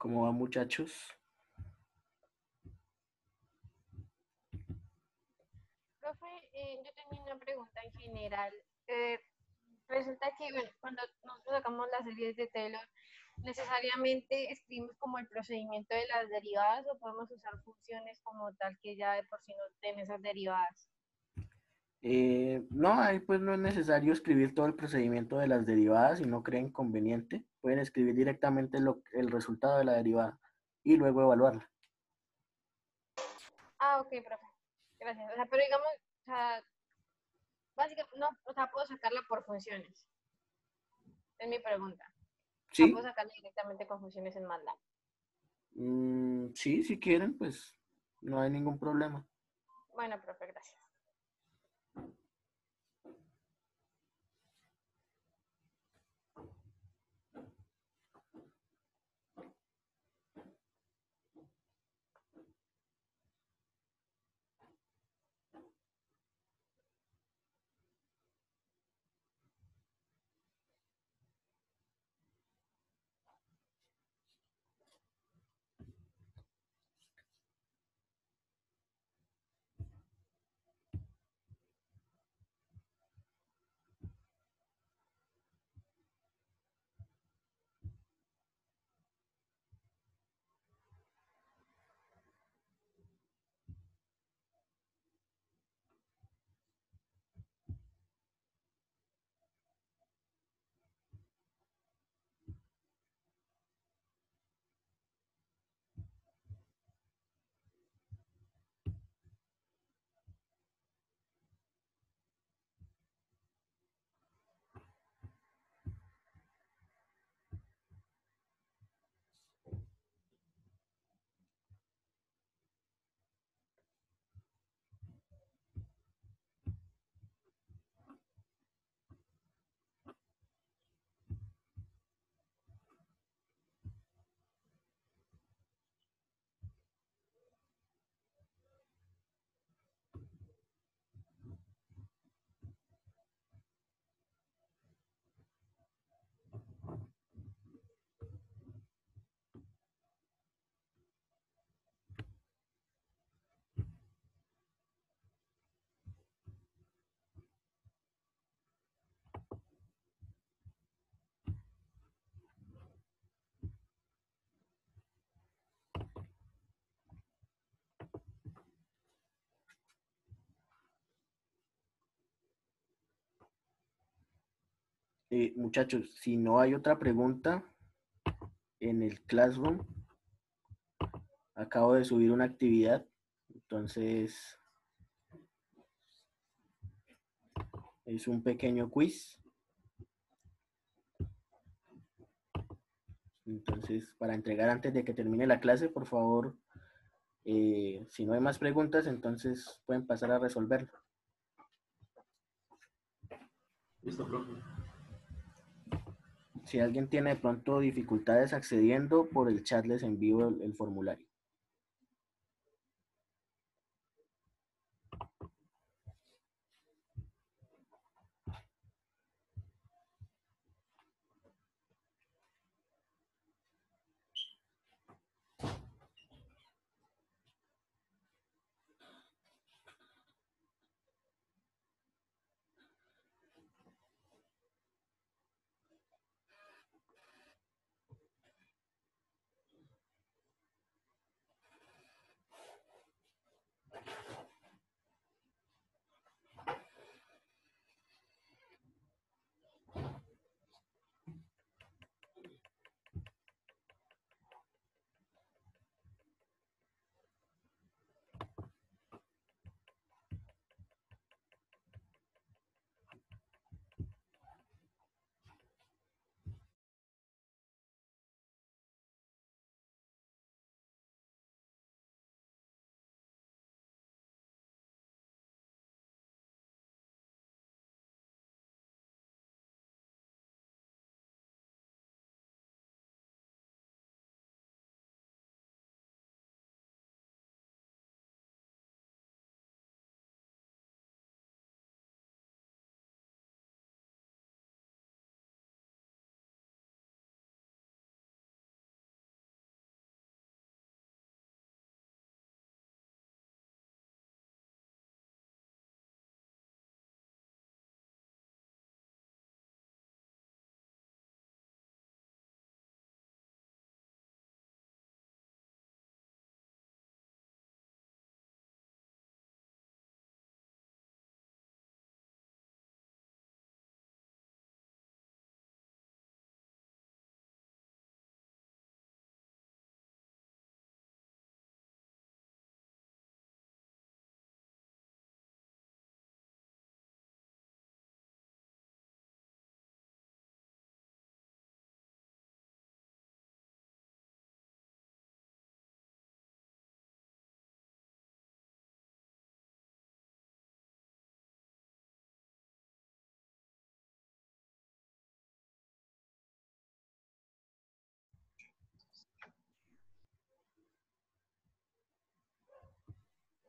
¿Cómo va, muchachos? Profe, yo tenía una pregunta en general. Eh, Resulta que, bueno, cuando nosotros sacamos las series de Taylor, necesariamente escribimos como el procedimiento de las derivadas o podemos usar funciones como tal que ya de por sí nos den esas derivadas. No, ahí pues no es necesario escribir todo el procedimiento de las derivadas si no creen conveniente. Pueden escribir directamente el resultado de la derivada y luego evaluarla. Ah, ok, profe. Gracias. O sea, pero digamos, o sea, básicamente, no, o sea, puedo sacarla por funciones. Es mi pregunta. O sea, puedo ¿Sí? sacarla directamente con funciones en MATLAB. Sí, si quieren, pues no hay ningún problema. Bueno, profe, gracias. Muchachos, si no hay otra pregunta en el Classroom, acabo de subir una actividad, entonces es un pequeño quiz. Entonces, para entregar antes de que termine la clase, por favor, si no hay más preguntas, entonces pueden pasar a resolverlo. Listo, profe. Si alguien tiene de pronto dificultades accediendo, por el chat les envío el formulario.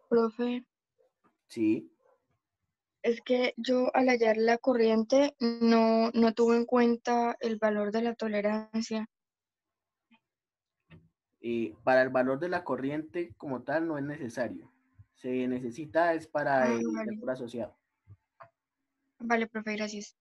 Profe, Sí, es que yo al hallar la corriente no tuve en cuenta el valor de la tolerancia. para el valor de la corriente como tal no es necesario. Se necesita es para Ah, el vale. error asociado. Vale, profe, gracias.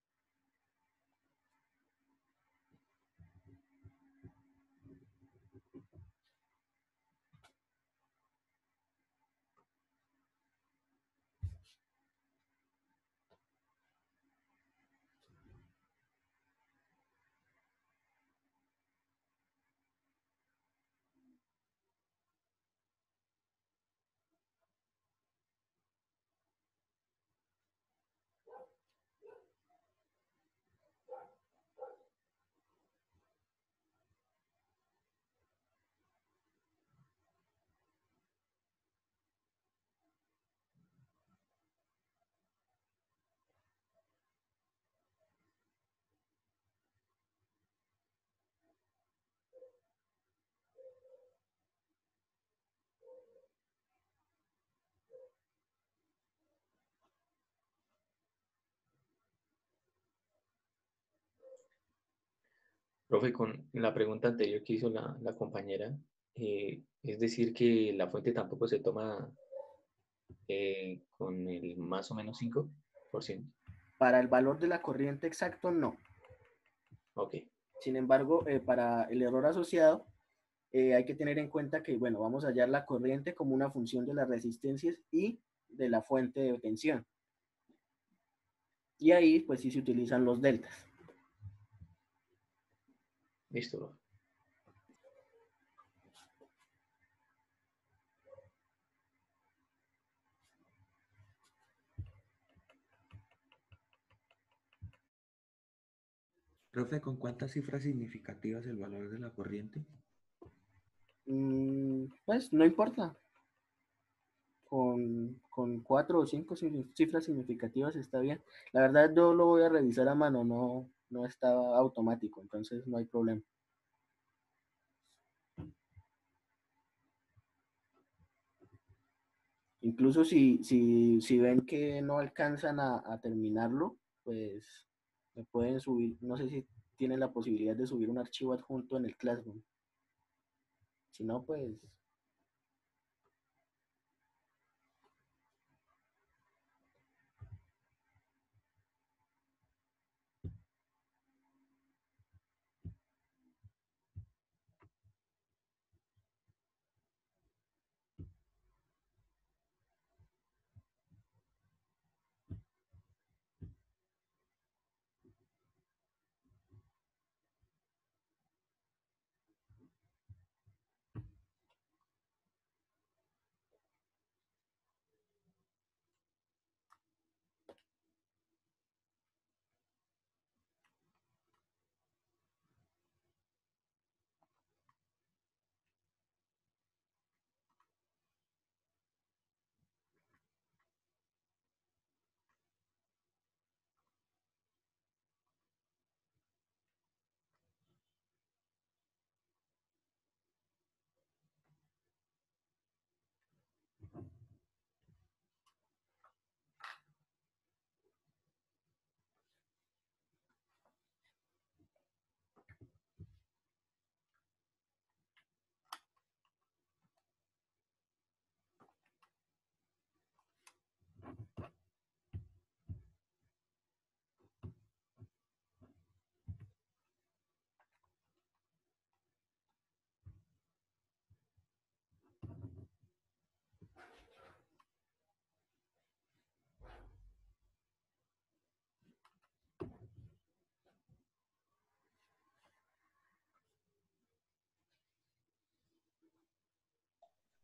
Profe, con la pregunta anterior que hizo la compañera, es decir, que la fuente tampoco se toma con el más o menos 5%. Para el valor de la corriente exacto, no. Ok, Sin embargo, para el error asociado, hay que tener en cuenta que, bueno, vamos a hallar la corriente como una función de las resistencias y de la fuente de tensión. Y ahí, pues sí se utilizan los deltas. Listo, profe. Profe, ¿con cuántas cifras significativas el valor de la corriente? Pues no importa, con 4 o 5 cifras significativas está bien. La verdad yo lo voy a revisar a mano, no estaba automático, entonces no hay problema. Incluso si ven que no alcanzan a terminarlo, pues me pueden subir, no sé si tienen la posibilidad de subir un archivo adjunto en el Classroom. Si no, pues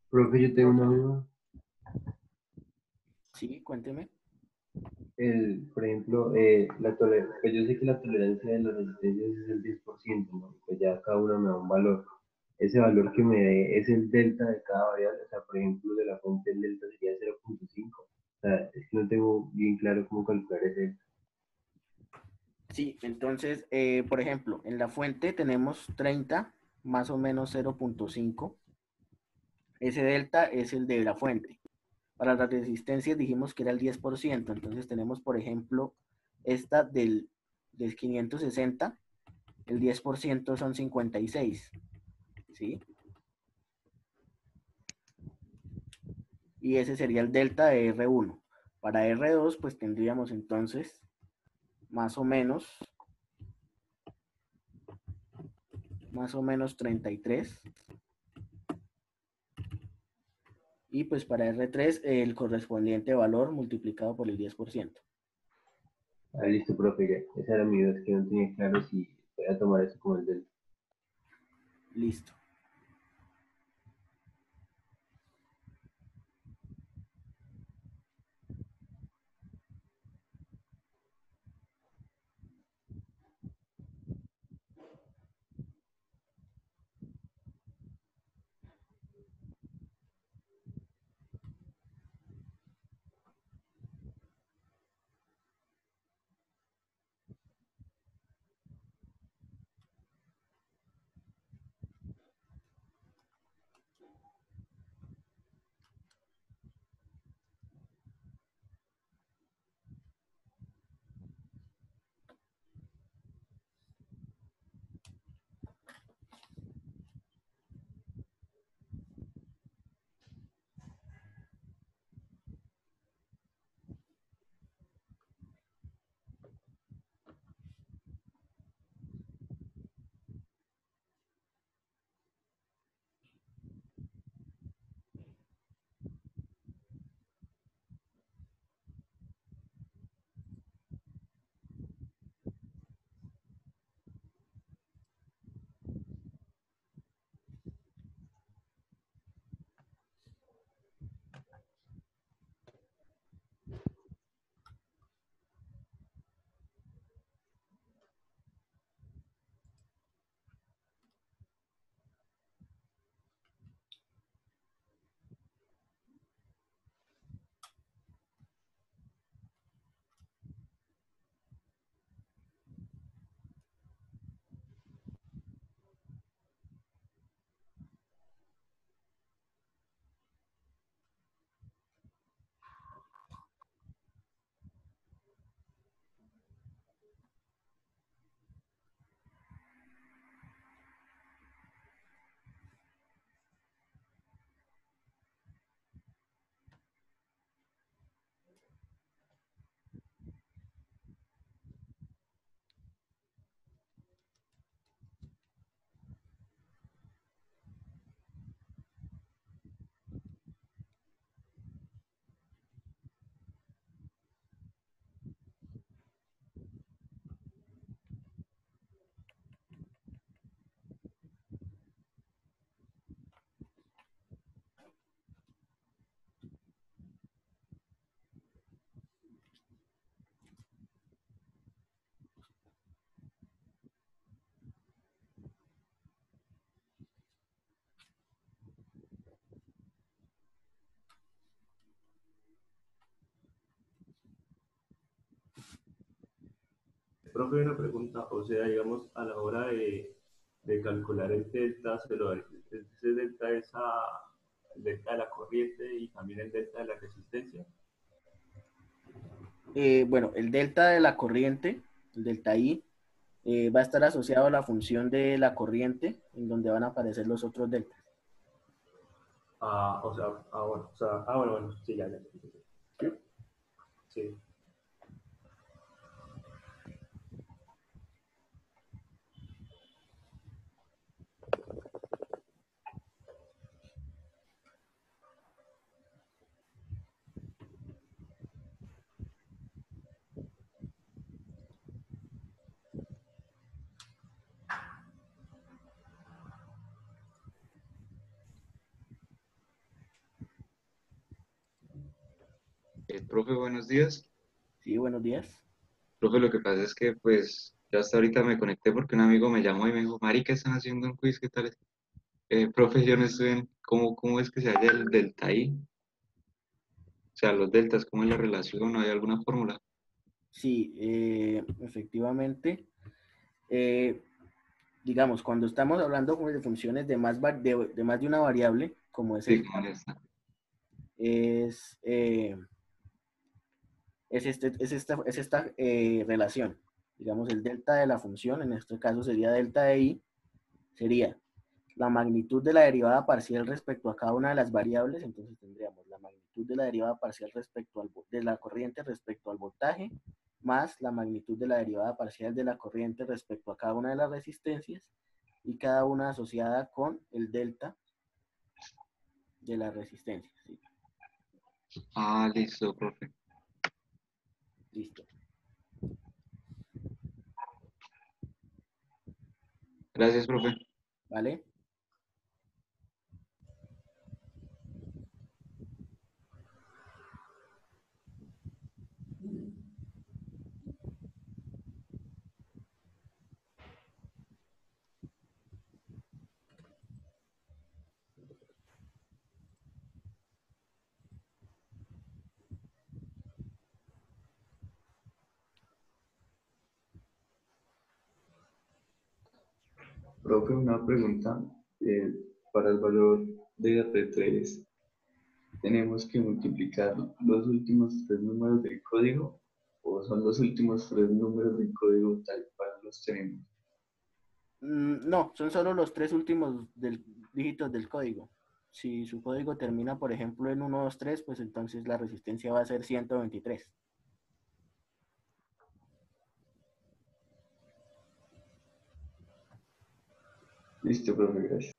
Profe, yo tengo una duda. sí, cuénteme. Por ejemplo, pues yo sé que la tolerancia de las resistencias es el 10%, ¿no? Pues ya cada una me da un valor. Ese valor que me dé es el delta de cada variable. O sea, por ejemplo, de la fuente el delta sería 0,5. O sea, es que no tengo bien claro cómo calcular ese. Sí, entonces, por ejemplo, en la fuente tenemos 30 más o menos 0,5. Ese delta es el de la fuente. Para las resistencias dijimos que era el 10%. Entonces tenemos, por ejemplo, esta del 560, el 10% son 56, ¿sí? Y ese sería el delta de R1. Para R2, pues tendríamos entonces más o menos 33. Y pues para R3 el correspondiente valor multiplicado por el 10%. Ah, listo, profe, ya. Esa era mi duda, es que no tenía claro si voy a tomar eso como el delta. Listo. Profe, una pregunta, o sea, digamos, a la hora de calcular el delta, ese delta es el delta de la corriente y también el delta de la resistencia. Bueno, el delta de la corriente, el delta I, va a estar asociado a la función de la corriente, en donde van a aparecer los otros deltas. Ah, o sea, bueno, o sea, bueno, sí, ya. ¿Sí? Sí. Profe, buenos días. Sí, buenos días. Profe, lo que pasa es que pues yo hasta ahorita me conecté porque un amigo me llamó y me dijo, Marica, están haciendo un quiz, ¿qué tal? Profe, yo no estoy en, ¿cómo es que se halla el delta I? O sea, los deltas, ¿cómo es la relación? ¿No hay alguna fórmula? Sí, efectivamente. Eh, digamos, cuando estamos hablando de funciones de más de una variable, como es Sí, el ¿cómo está? es, es esta relación. Digamos, el delta de la función, en este caso sería delta de i, sería la magnitud de la derivada parcial respecto a cada una de las variables. Entonces tendríamos la magnitud de la derivada parcial de la corriente respecto al voltaje, más la magnitud de la derivada parcial de la corriente respecto a cada una de las resistencias, y cada una asociada con el delta de la resistencia. ¿Sí? Ah, listo, profe. Listo. Gracias, profe. ¿Vale? Profe, una pregunta. eh, para el valor de R3, ¿tenemos que multiplicar los últimos tres números del código o son los últimos tres números del código tal cual los tenemos? No, son solo los tres últimos dígitos del código. Si su código termina, por ejemplo, en 123, pues entonces la resistencia va a ser 123. Listo, profe, gracias.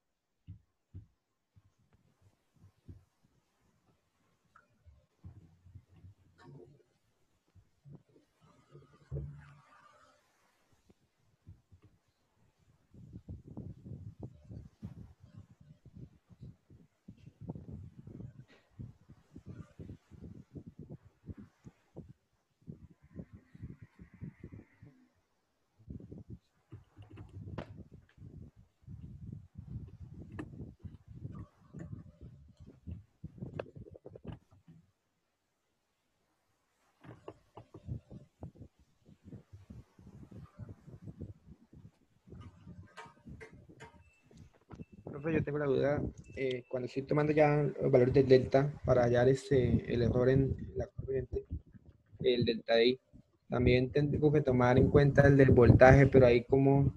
Profe, yo tengo la duda, cuando estoy tomando ya los valores del delta para hallar el error en la corriente, el delta I, también tengo que tomar en cuenta el del voltaje, pero ahí ¿cómo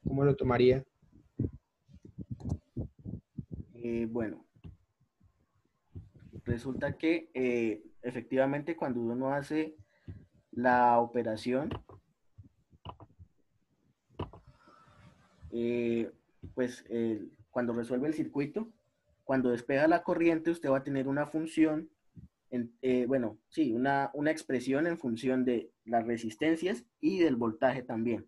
lo tomaría? Bueno, resulta que efectivamente cuando uno hace la operación, eh, pues cuando resuelve el circuito, cuando despeja la corriente, usted va a tener una función, bueno, sí, una expresión en función de las resistencias y del voltaje también.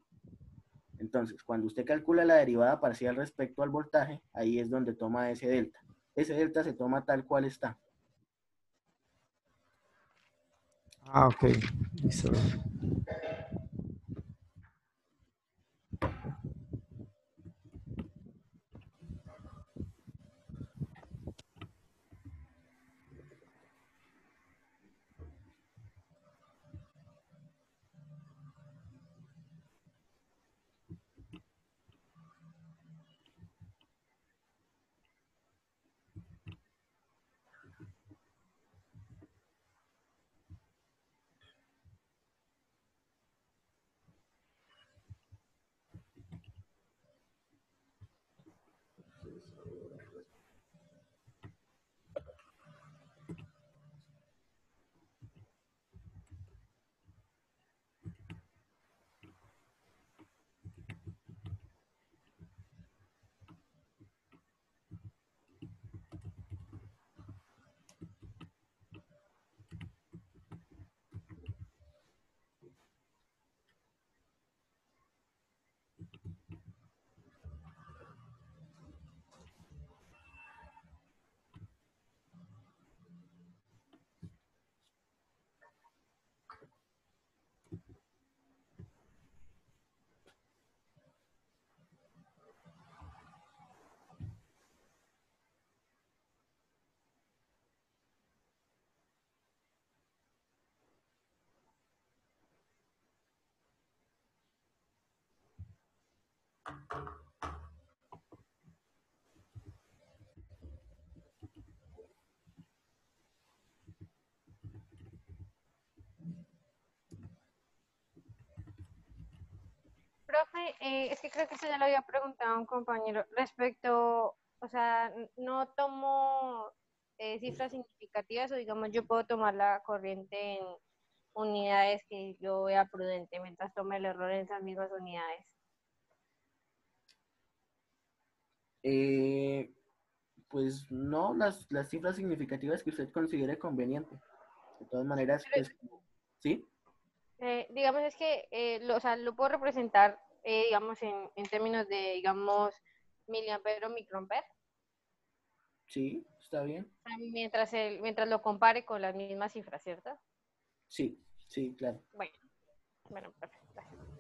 Entonces, cuando usted calcula la derivada parcial respecto al voltaje, ahí es donde toma ese delta. Ese delta se toma tal cual está. Ah, ok. Listo. Profe, es que creo que eso ya lo había preguntado a un compañero respecto, o sea, no tomo cifras significativas o digamos yo puedo tomar la corriente en unidades que yo vea prudente mientras tome el error en esas mismas unidades. Pues no, las cifras significativas que usted considere conveniente. De todas maneras, pues, ¿sí? Digamos es que o sea, lo puedo representar, digamos, en términos de, digamos, miliampere o microampere, Sí, está bien. o sea, mientras lo compare con las mismas cifras, ¿cierto? Sí, sí, claro. Bueno, perfecto. Gracias.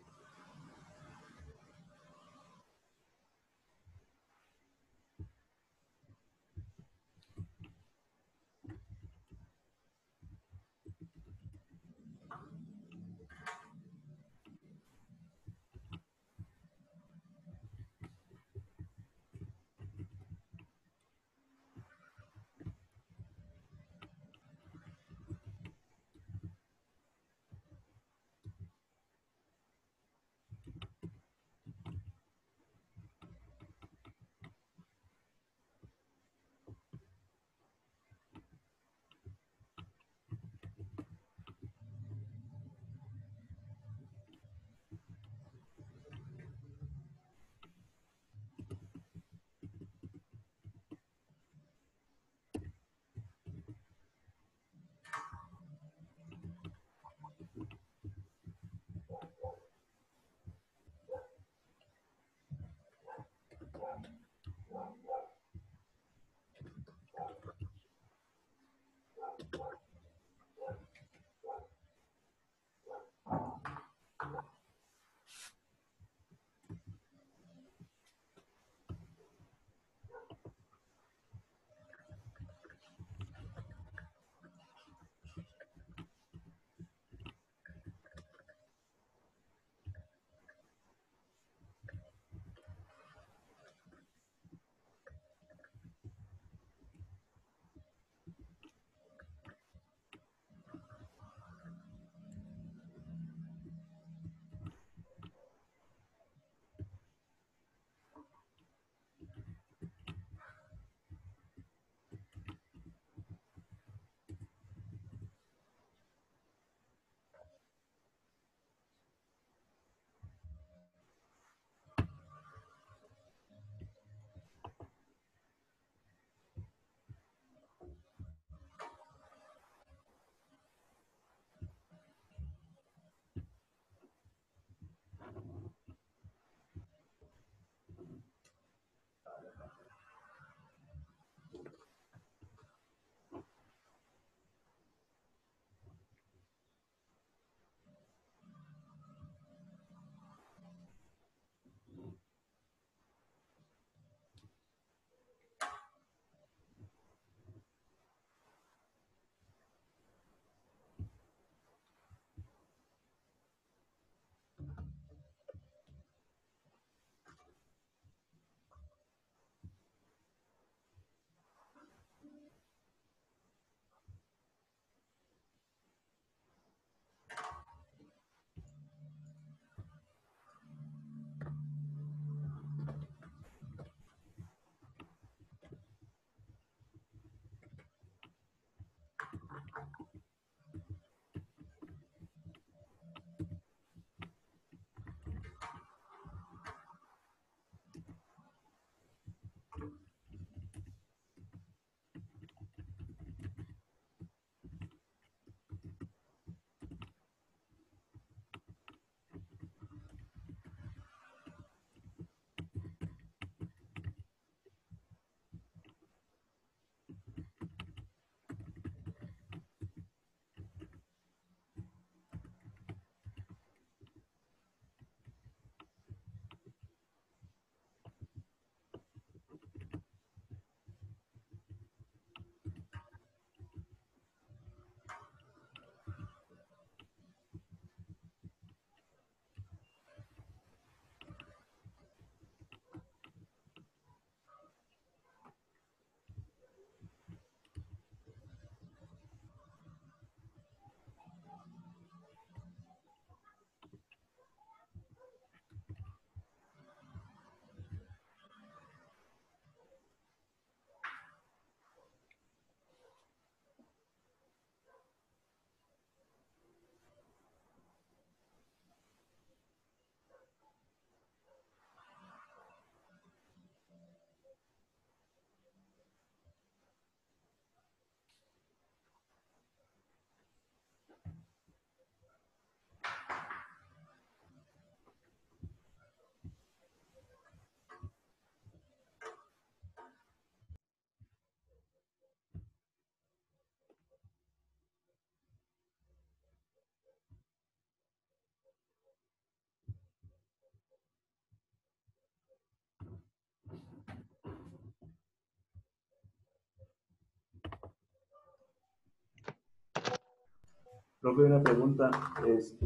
Profe, una pregunta es,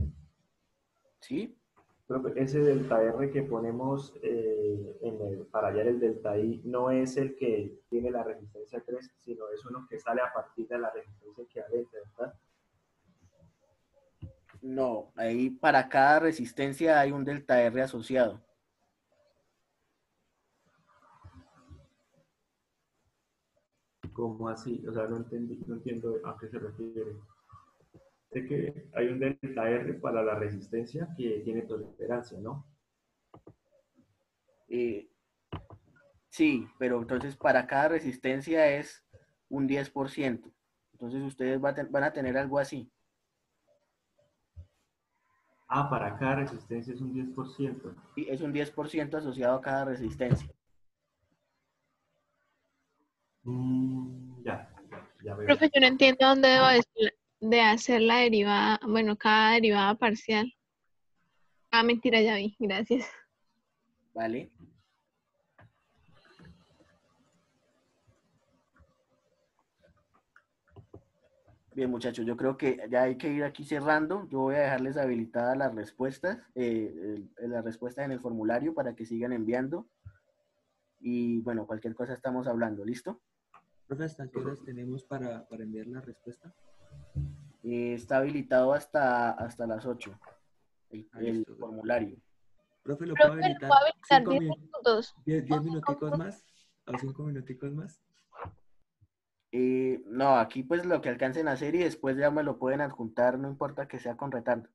¿Sí? profe, ese delta R que ponemos para hallar el delta I no es el que tiene la resistencia 3, sino es uno que sale a partir de la resistencia equivalente, ¿verdad? No, ahí para cada resistencia hay un delta R asociado. ¿Cómo así? O sea, no entiendo a qué se refiere. Sé que hay un delta R para la resistencia que tiene tolerancia, ¿no? Eh, sí, pero entonces para cada resistencia es un 10%. Entonces ustedes van a tener algo así. Ah, para cada resistencia es un 10%. Y es un 10% asociado a cada resistencia. Ya veo. Profe, yo no entiendo dónde debo de hacer la derivada, bueno, cada derivada parcial. Ah, mentira, ya vi, gracias. ¿Vale? Bien, muchachos, yo creo que ya hay que ir aquí cerrando. Yo voy a dejarles habilitadas las respuestas, las respuestas en el formulario para que sigan enviando. Y bueno, cualquier cosa estamos hablando, ¿listo? Profe, ¿hasta qué horas tenemos para enviar la respuesta? Está habilitado hasta las 8, el Listo. formulario. Profe, ¿lo puedo Profe, ¿lo puedo habilitar habilitar 10 minutos? 10 minuticos más? ¿O 5 minuticos más? No, aquí pues lo que alcancen a hacer y después ya me lo pueden adjuntar, no importa que sea con retardo.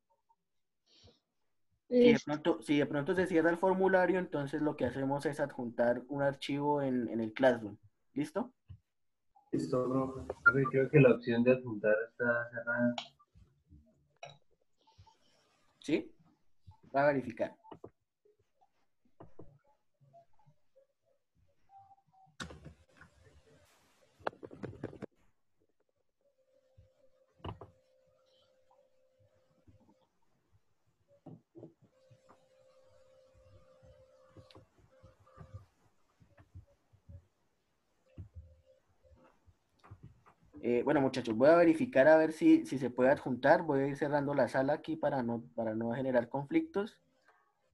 Listo. Si de pronto se cierra el formulario, entonces lo que hacemos es adjuntar un archivo en el Classroom. ¿Listo? Listo, profe. Profe, creo que la opción de adjuntar está cerrada. ¿Sí? Va a verificar. Bueno, muchachos, voy a verificar a ver si se puede adjuntar. Voy a ir cerrando la sala aquí para no generar conflictos.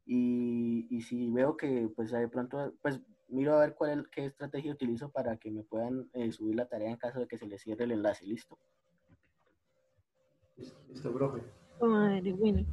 Y si veo que pues de pronto, pues miro a ver qué estrategia utilizo para que me puedan subir la tarea en caso de que se les cierre el enlace. ¿Listo? Listo, profe. Madre, bueno.